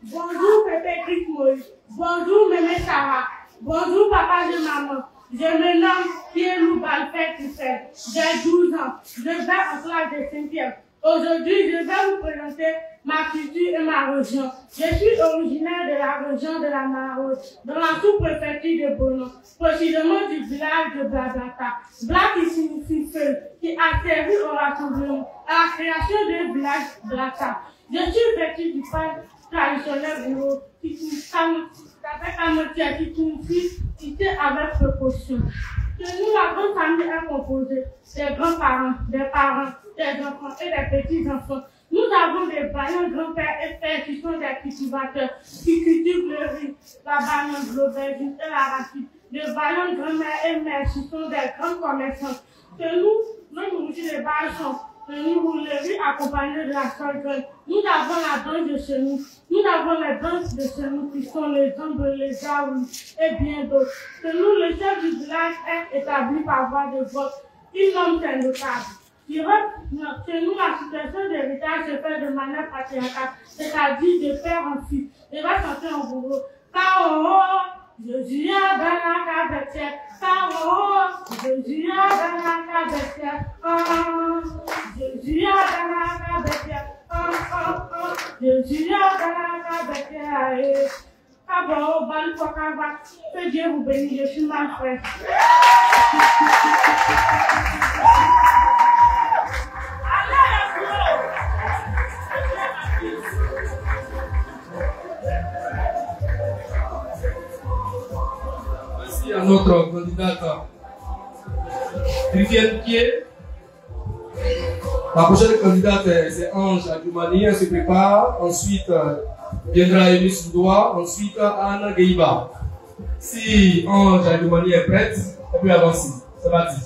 S5: Bonjour, Pépé Christmas. Bonjour, Mémé Sarah. Bonjour, papa et maman. Je me nomme Pierre-Loup Balfet Trifen. J'ai 12 ans. Je vais en classe de 5e. Aujourd'hui, je vais vous présenter ma culture et ma région. Je suis originaire de la région de la Maraude, dans la sous-préfecture de Bono, précisément du village de Blablata. Bla qui signifie feu, qui a servi au rassemblement, à la création du village Blata. Je suis vêtu du pain traditionnel bureau, qui avec un motif qui signifie quitter avec précaution. Chez nous, la grande famille est composée des grands-parents, des parents, des enfants et des petits-enfants. Nous avons des vaillants grands-pères et pères qui sont des cultivateurs, qui cultivent le riz, la banane, l'aubergine et l'arachide. Des vaillants grands-mères et mères qui sont des grands commerçants. Chez nous, nos nourritures des bâchons. Nous le riz accompagné de la sorgho. Nous avons la danse de chez nous. Nous avons les danses de chez nous qui sont les jambes, les aouis et bien d'autres. Chez nous, le chef du village est établi par voie de vote. Il nomme ses notables. Chez nous, la situation d'héritage se fait de manière patriarcale, c'est-à-dire de père en fils. Je vais chanter en bourreau. Je suis à Ghana Kabetia. Je suis à Ghana Kabetia. Je suis à Ghana Kabetia. Je suis à Ghana Kabetia. Abo, Bali Pokaba, que Dieu vous bénisse, je suis ma frère.
S1: Merci à notre candidate Trifen Pied. La prochaine candidate, c'est Ange Adjoumani. Elle se prépare. Ensuite, viendra Élie Soudoua. Ensuite, Anna Gueiba. Si Ange Adjoumani est prête, elle peut avancer. C'est parti.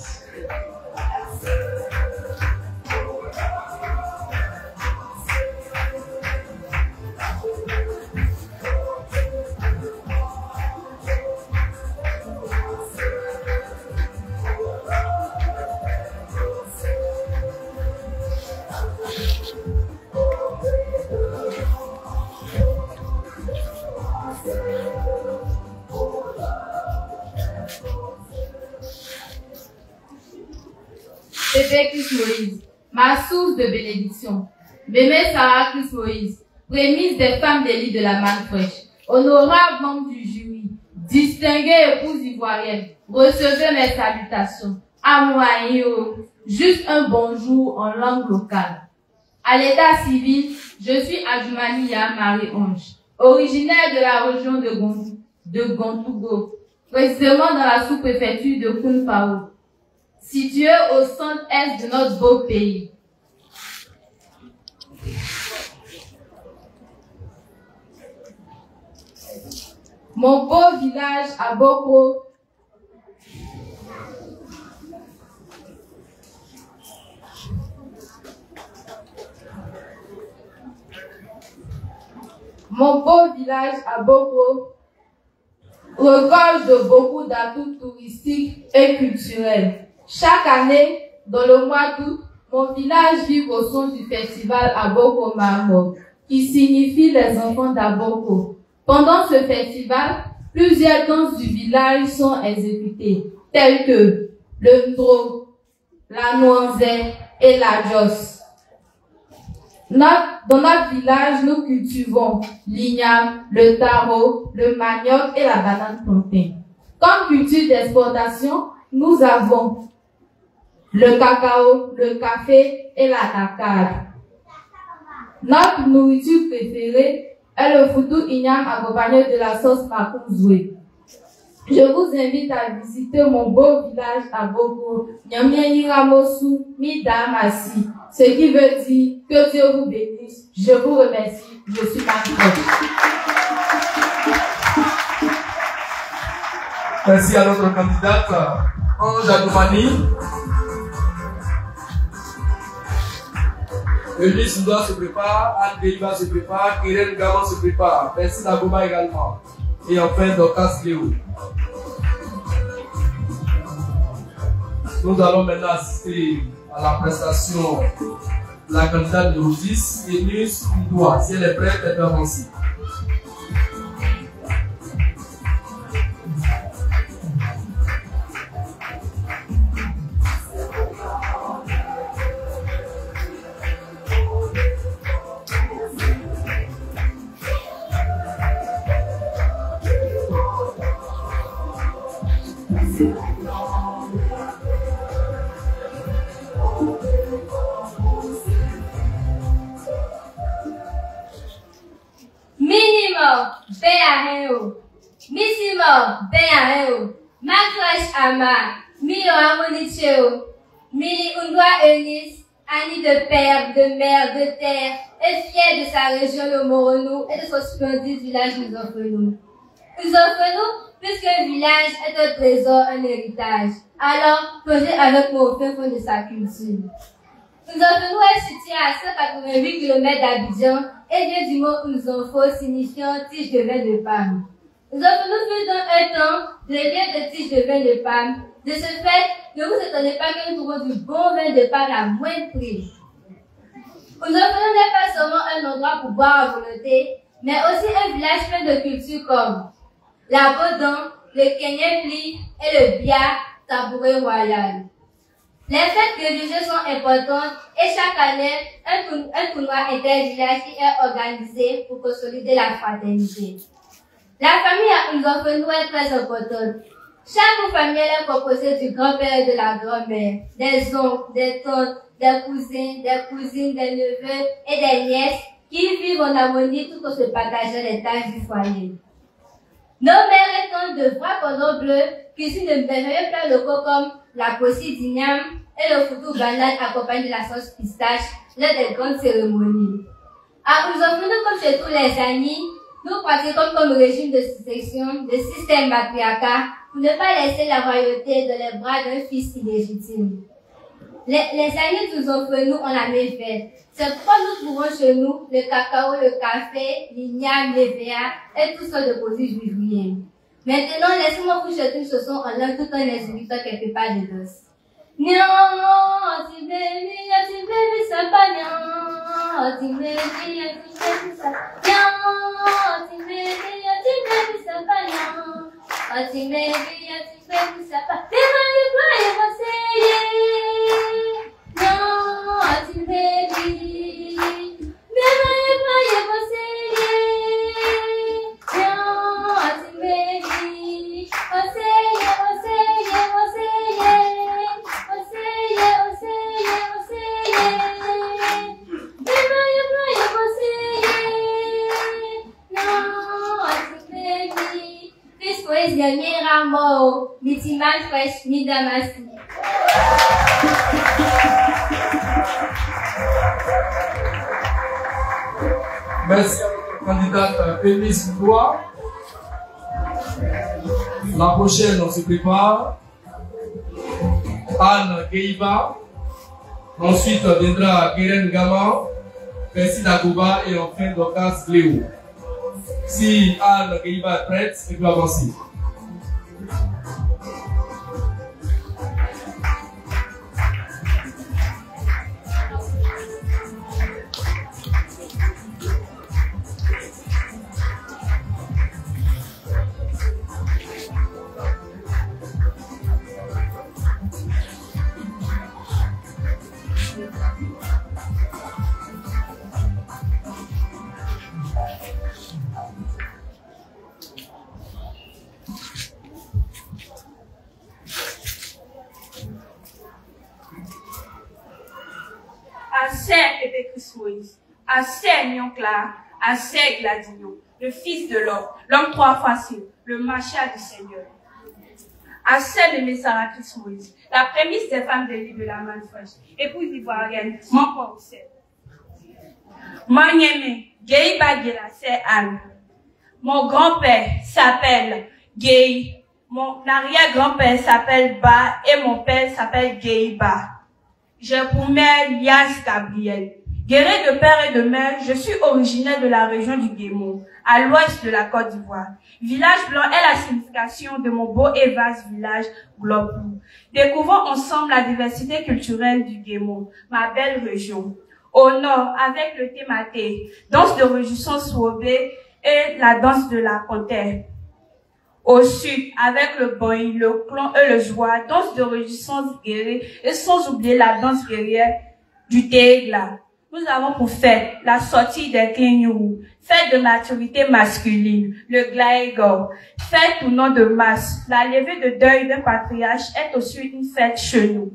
S8: Bébé Christ Moïse, ma source de bénédiction. Bébé Sarah Christ Moïse, prémisse des femmes d'élite de la manne fraîche. Honorable membre du jury, distinguée épouse ivoirienne, recevez mes salutations. À moi, juste un bonjour en langue locale. À l'état civil, je suis Adjumania Marie-Ange, originaire de la région de Gontougo, précisément dans la sous-préfecture de Kounfao, située au centre-est de notre beau pays. Mon beau village à Boko regorge de beaucoup d'atouts touristiques et culturels. Chaque année, dans le mois d'août, mon village vit au son du festival Aboko Marmo, qui signifie les enfants d'Aboko. Pendant ce festival, plusieurs danses du village sont exécutées, telles que le ndro, la nouanze et la joss. Dans notre village, nous cultivons l'igname, le taro, le manioc et la banane plantain. Comme culture d'exportation, nous avons le cacao, le café et la tacade. Notre nourriture préférée est le foutou igname accompagné de la sauce makouzoué. Je vous invite à visiter mon beau village à Boko, Nyamien Ramosu, Midamasi, ce qui veut dire que Dieu vous bénisse. Je vous remercie. Je suis Marie-Ange.
S1: Merci à notre candidate, Ange Adjumani. Eunice Souda se prépare, Anne Deliva se prépare, Irène Gaman se prépare, merci Nagoma également. Et enfin, Dorcas Léo. Nous allons maintenant assister à la prestation de la candidate numéro 10, Eunice Souda. Si elle est prête, elle peut avancer.
S2: Missimo Benareo, Magresh Ama, Milo Amonicheo, Mili Undwa Eunice, Annie de père, de mère, de terre, et fière de sa région le Moronou et de son splendide village nous offrons-nous. Nous offrons-nous, puisque le village est un trésor, un héritage. Alors, plongez avec moi au fin fond de sa culture. Nous offrons-nous est situé à 188 km d'Abidjan et Dieu du mot nous en faut signifiant tige de vin de palme. Nous offrons-nous fut dans un temps de lieux de tige de vin de palme. De ce fait, ne vous étonnez pas que nous trouvons du bon vin de palme à moins de prix. Nous offrons n'est pas seulement un endroit pour boire à volonté, mais aussi un village plein de cultures comme la Bodan, le Kenyepli et le Bia Tabouret Royal. Les fêtes religieuses sont importantes et chaque année, un tournoi intervillage qui est organisé pour consolider la fraternité. La famille à Unzofenou est très importante. Chaque groupe familial est composé du grand-père et de la grand-mère, des oncles, des tantes, des cousins, des cousines, des neveux et des nièces qui vivent en harmonie tout en se partageant les tâches du foyer. Nos mères et tantes de vrais cordons bleus cuisinent de merveilleux plats locaux comme la kossi d'igname et le foutou banane accompagné de la sauce pistache lors des grandes cérémonies. À Unzofenou, comme chez tous les amis, nous pratiquons comme régime de succession, de système matriarcat, pour ne pas laisser la royauté dans les bras d'un fils illégitime. Les aînés nous offrent nous en la main faite. C'est pourquoi nous trouvons chez nous le cacao, le café, l'igname, l'EVA et toutes sortes de produits jujuliens. Maintenant, laissez-moi vous chanter une chanson en langue tout en les invitant quelque part de danse. Nyan, ti baby, ça pas nyan, ti baby, ça. Nyan, ti baby, ça pas nyan, ti baby, ça pas.
S1: Merci à notre candidate Eunice Blois. La prochaine, on se prépare. Anne Gueiba. Ensuite viendra Guéren Gama, Percy Dagoba et enfin Dorcas Léo. Si Anne Gueiba est prête, elle peut avancer.
S9: Assez Nyonkla, assez Gladio, le fils de l'homme 3 fois sûr, le machin du Seigneur. Assez de Sarah Chris Moïse, la prémisse des femmes de l'île de la manne fraîche, épouse ivoirienne, mon corps c'est. Mon aimé, Gay Bagira, c'est Anne. Mon grand-père s'appelle Gay, mon arrière-grand-père s'appelle Ba et mon père s'appelle Gay Ba. J'ai pour mère Lias Gabriel. Guéret de père et de mère, je suis originaire de la région du Guémon, à l'ouest de la Côte d'Ivoire. Village blanc est la signification de mon beau et vaste village Globou. Découvrons ensemble la diversité culturelle du Guémon, ma belle région. Au nord, avec le thématé, danse de réjouissance Wobé et la danse de la panthère. Au sud, avec le boy, le clan et le joie, danse de réjouissance guerrière et sans oublier la danse guerrière du Tégla. Nous avons pour fête la sortie des Kenyou, fête de maturité masculine, le Glaego, fête au nom de masse. La levée de deuil d'un patriarche est aussi une fête chez nous.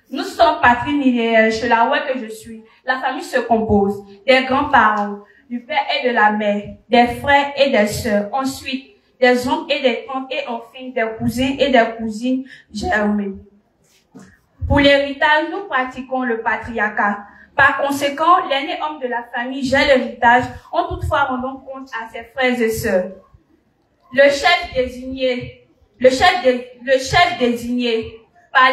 S9: Nous sommes patrilinéaires chez la ouais que je suis. La famille se compose des grands-parents, du père et de la mère, des frères et des sœurs, ensuite des oncles et des tantes et enfin des cousins et des cousines germées. Pour l'héritage, nous pratiquons le patriarcat. Par conséquent, l'aîné homme de la famille gère l'héritage en toutefois rendant compte à ses frères et sœurs. Le chef désigné par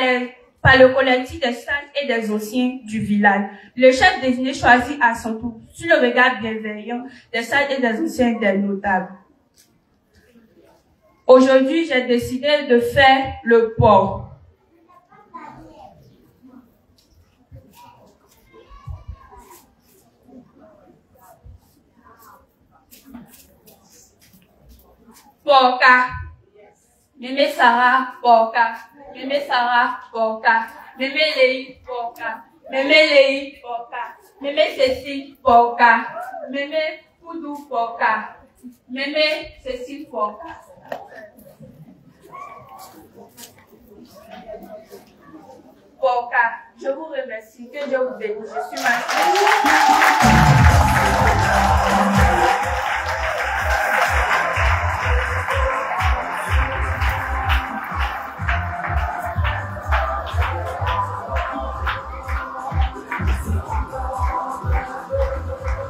S9: le collectif des sages et des anciens du village. Le chef désigné choisit à son tour, sous le regard bienveillant des sages et des anciens des notables. Aujourd'hui, j'ai décidé de faire le port. Porca. Mémé Sarah, porca. Mémé Sarah, porca. Mémé Léi, porca. Mémé Léi, porca. Mémé Cécile, porca. Mémé Poudou, porca. Mémé Cécile, porca. Porca, je vous remercie. Que Dieu vous bénisse. Je suis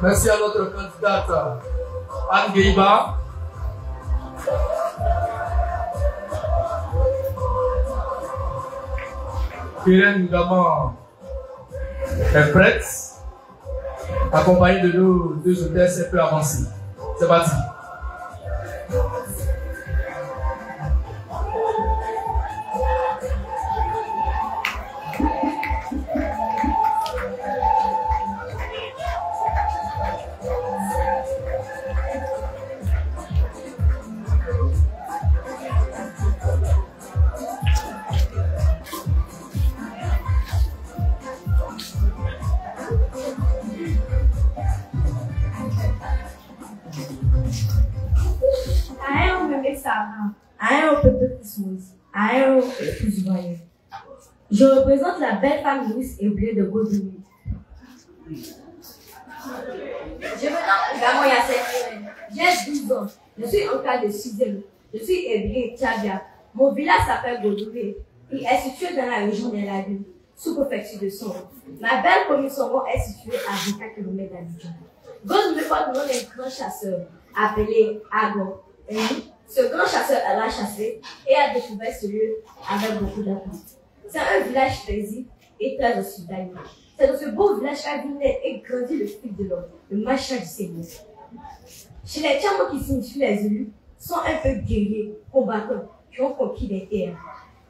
S1: Merci à notre candidate Anne Gueiba. Keren Gama est prête, accompagnée de nos deux hôtesses, elle peut avancer. C'est parti.
S10: Je représente la belle femme Louise et oubliée de Godouni. Je me nomme Gamo Yassek. J'ai 12 ans. Je suis en cas de 6e. Je suis Ebré Tchabia. Mon village s'appelle Godouni. Il est situé dans la région de la ville, sous-préfecture de Soro. Ma belle commune Soro est située à 24 km d'Abidjan. Godouni porte le nom d'un grand chasseur appelé Ago. Ce grand chasseur l'a chassé et a découvert ce lieu avec beaucoup d'attente. C'est un village paisible et très hospitalier. C'est dans ce beau village qu'a vu naître et grandi le fils de l'homme, le machin du Seigneur. Chez les Tchamos qui signifient les élus, sont un peu guerriers, combattants, qui ont conquis des terres.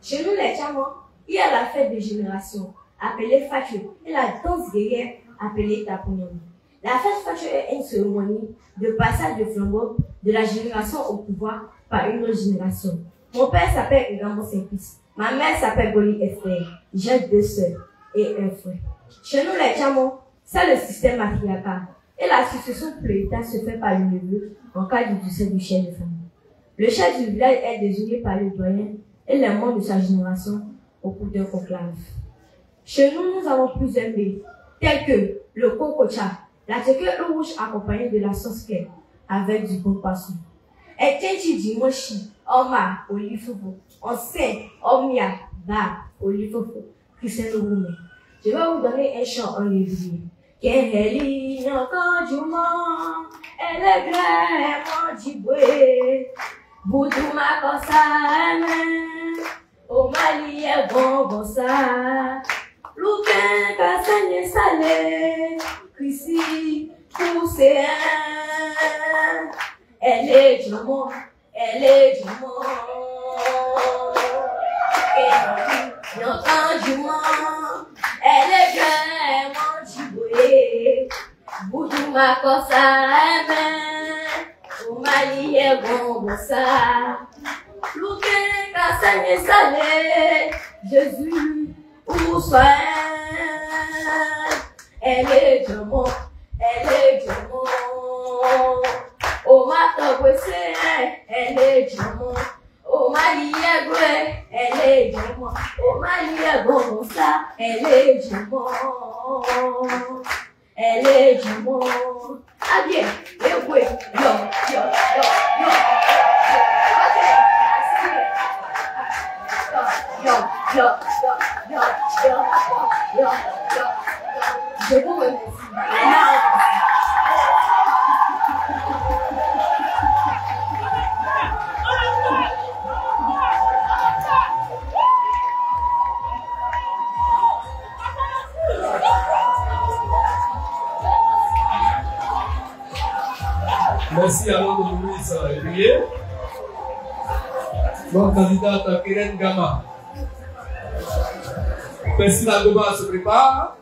S10: Chez nous les Tchamos, il y a la fête de génération, appelée Fatue, et la danse guerrière, appelée Tapounami. La fête Fatue est une cérémonie de passage de flambeau de la génération au pouvoir par une autre génération. Mon père s'appelle Ugambo Saint-Fils. Ma mère s'appelle Goli Esther. J'ai 2 sœurs et un frère. Chez nous, les Tchamos, c'est le système matriarcal. Et la succession plénitaire se fait par le neveu en cas de décès du chef de famille. Le chef du village est désigné par le doyen et les membres de sa génération au cours d'un conclave. Chez nous, nous avons plusieurs mets, tels que le cococha, la tequila rouge accompagnée de la sauce claire avec du bon poisson. Et tenchi mochi, oma, olifofo, onsen, omia, ba, olifofo, Christian Roumé. Je vais vous donner un chant en lévrier. Keheli, n'encore du monde, elle est vraiment diboué. Boudou ma kosa, au Mali est bon ça. Loupen, kassanye salé, Chrissy, poussé. Elle est du monde, elle est du monde. Et n'entend du monde, elle est vraiment dibouée. Boudou ma kosa, au Mali est bon ça. Loupen, kassanye salé, Jésus, où soit elle est du monde, elle est du monde. Oh ma tobwese, elle est du monde. Oh ma liègue, elle est du monde. Oh ma liègue, bon ça, elle est du monde. Elle est du monde. Ah bien, yo, yo. Je vous remercie.
S1: Merci à l'homme de Louise Ebrié. Notre candidate Keren Gama. Merci à Goma se prépare.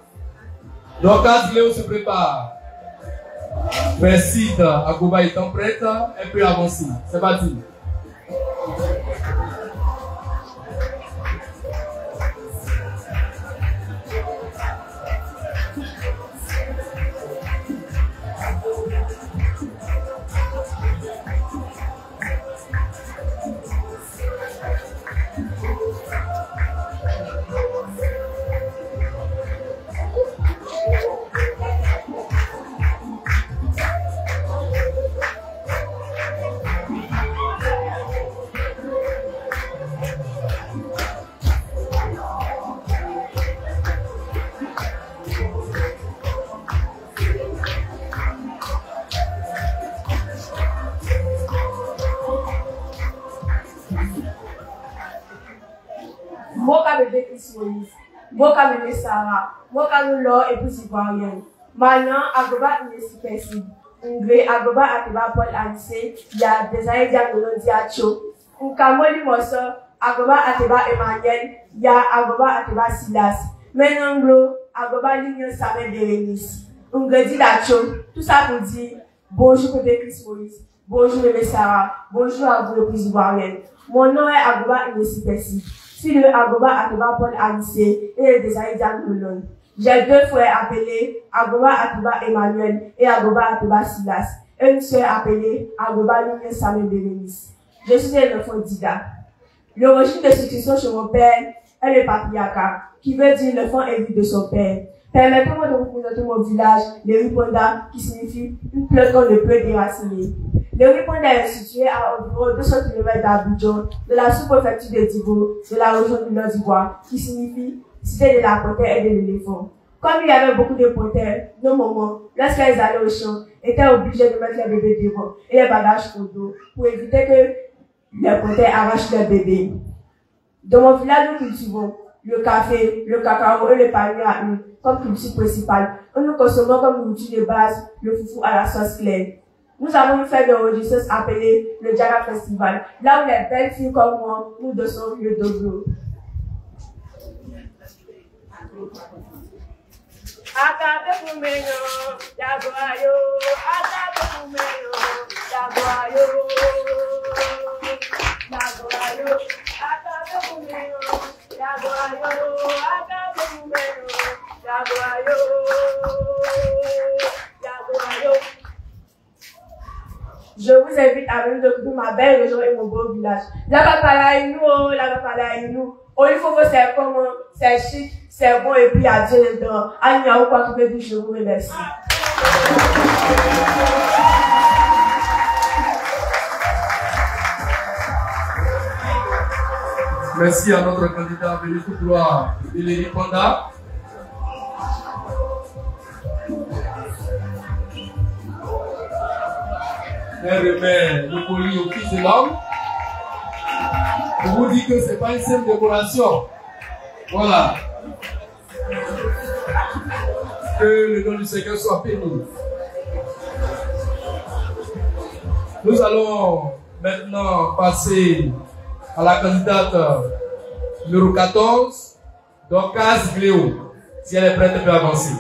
S1: Dorcas Léo se prépare. Merci à Goma étant prête, elle peut avancer. C'est parti.
S3: Moka bébé Chris Moïse.
S6: Boka Meme Sarah, Boka Nulo et puis Ivoirienne. Maintenant, Agoba Inesipesi, Ngwe Agoba Ateba Paul Anissé, il y a des années Diagolo Diacho, Nkamoli Mosso, Agoba Ateba Emmanuel, il y a Agoba Ateba Silas, Menanglo, Agoba Lignon Samuel Bérénice, Ngedi Dacho, tout ça pour dire bonjour Bébé Chris Moïse, bonjour Meme Sarah, bonjour à vous le plus Ivoirienne. Mon nom est Agoba Inesipesi. Je suis le Agoba Ateba Paul Anissé et des années Diagolo. J'ai 2 frères appelés Agoba Ateba Emmanuel et Agoba Ateba Silas, et une sœur appelée Agoba Lignon Samuel Bérénice. Je suis un enfant d'Ida. L'origine de succession chez mon père est le patriarcat, qui veut dire l'enfant élu de son père. Permettez-moi de vous présenter mon village, le Riponda, qui signifie une plante qu'on ne peut déraciner. Le Riponda est situé à environ 200 km d'Abidjan, de la sous-préfecture de Dibo, de la région du Nord d'Ivoire, qui signifie cité de la panthère et de l'éléphant. Comme il y avait beaucoup de panthères, nos mamans, lorsqu'elles allaient au champ, étaient obligées de mettre les bébés devant et les bagages au dos pour éviter que les panthères arrachent les bébés. Dans mon village, nous cultivons le café, le cacao et le panier à huile comme culture principale. Et nous consommons comme nourriture de base le foufou à la sauce claire. Nous avons fait de registres appelé le Djara Festival, là où les belles filles comme moi nous dansons le dobro.
S7: Akabe kumenyo, yagoayo, akabe kumenyo, yagoayo, yagoayo, akabe kumenyo, yagoayo, akabe kumenyo, yagoayo, yagoayo.
S6: Je vous invite à venir découvrir ma belle région et mon beau village. La Bapala et nous, la Bapala et nous. Il faut que c'est comment, c'est chic, c'est bon et puis à Dieu dedans. Agna ou quoi que vous je vous remercie.
S1: Merci à notre candidat venu tout droit de l'Eriponda. Elle remet le colis au fils de l'homme. Je vous dis que ce n'est pas une simple décoration. Voilà. Que le nom du Seigneur soit béni. Nous allons maintenant passer à la candidate numéro 14, Dorcas Gléo. Si elle est prête, elle peut avancer.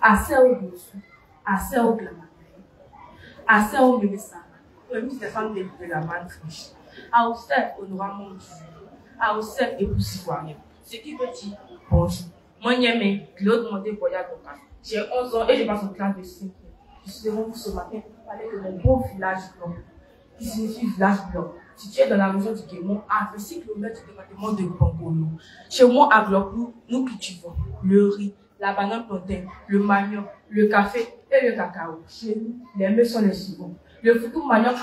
S9: Assez au Bossou, assez au Glamour, assez au Meme Sarah, au ministre des femmes de la manne fraîche, à aussi honorant mon Dieu, à aussi épouse ivoirienne. Ce qui veut dire bonjour. Moi, Niamey, Claude Mondé Boya Doka. J'ai 11 ans et je passe en classe de 5e. Je suis devant vous ce matin pour parler de mon beau village blanc, qui signifie village blanc, situé dans la région du Guémon, à 26 km du département de Bangolo. Chez moi, à Gloclou, nous cultivons le riz, la banane plantain, le manioc, le café et le cacao. Chez nous, les mets sont les suivants. Le foutou manioc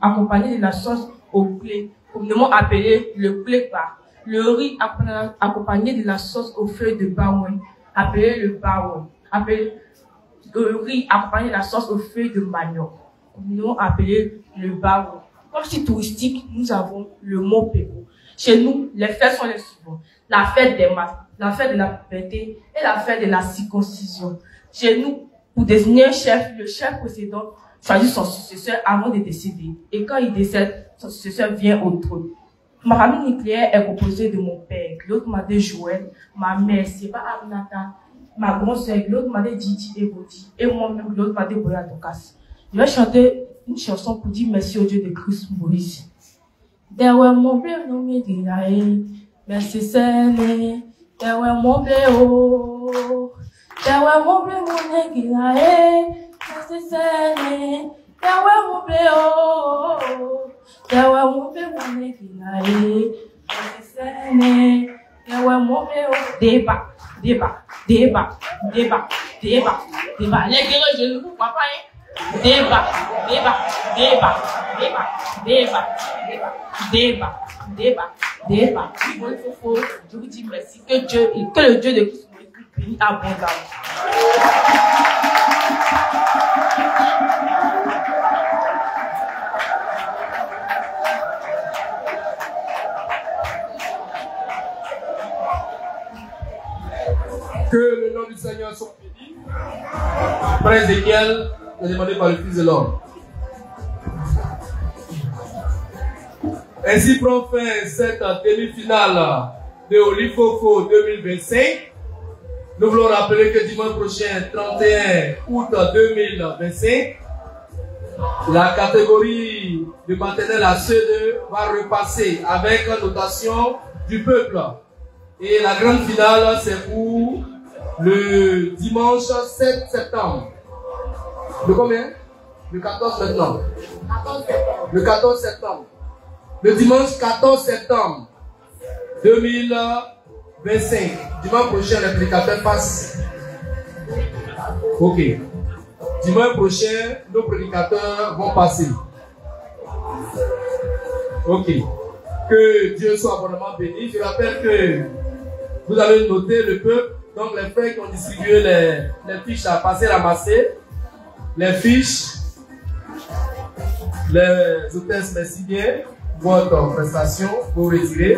S9: accompagné de la sauce au blé, communément appelé le blé bar. Le riz accompagné de la sauce aux feuilles de baouin, appelé le baouin. Le riz accompagné de la sauce aux feuilles de manioc, communément appelé le baouin. Comme site touristique, nous avons le Mont Pégo. Chez nous, les fêtes sont les suivantes. La fête des masses, la fête de la puberté et la fête de la circoncision. Chez nous, pour désigner un chef, le chef précédent choisit son successeur avant de décéder. Et quand il décède, son successeur vient au trône. Ma famille nucléaire est composée de mon père, Claude Madé Joël, ma mère, Seba Aminata, ma grande sœur, Claude Madé Didi Ebodi, et moi-même, Claude Madé Boya Dokas. Je vais chanter une chanson pour dire merci au Dieu de Christ Maurice. Dewe mon blé no me dirae, merci Seigneur. Dewe mon blé oh, dewe mon blé mon dirae, merci Seigneur. Dewe
S11: Les guerriers, je ne vous crois pas, hein. Débat. Je vous dis merci. Que le Dieu de Christ vous bénisse abondamment.
S1: Que le nom du Seigneur soit béni. Frère Ézéchiel est demandé par le Fils de l'homme. Ainsi prend fin cette demi-finale de Olifofo 2025. Nous voulons rappeler que dimanche prochain, 31 août 2025, la catégorie de maternelle à CE2 va repasser avec la notation du peuple. Et la grande finale, c'est pour le dimanche 7 septembre. Le combien? Le 14 maintenant. Le 14 septembre. Le dimanche 14 septembre 2025. Dimanche prochain, les prédicateurs passent. Ok. Dimanche prochain, nos prédicateurs vont passer. Ok. Que Dieu soit abondamment béni. Je rappelle que vous avez noté le peuple. Donc les frères qui ont distribué les fiches à passer ramasser. Les fiches. Les hôtesses, merci bien. Votre prestation, vous retirez.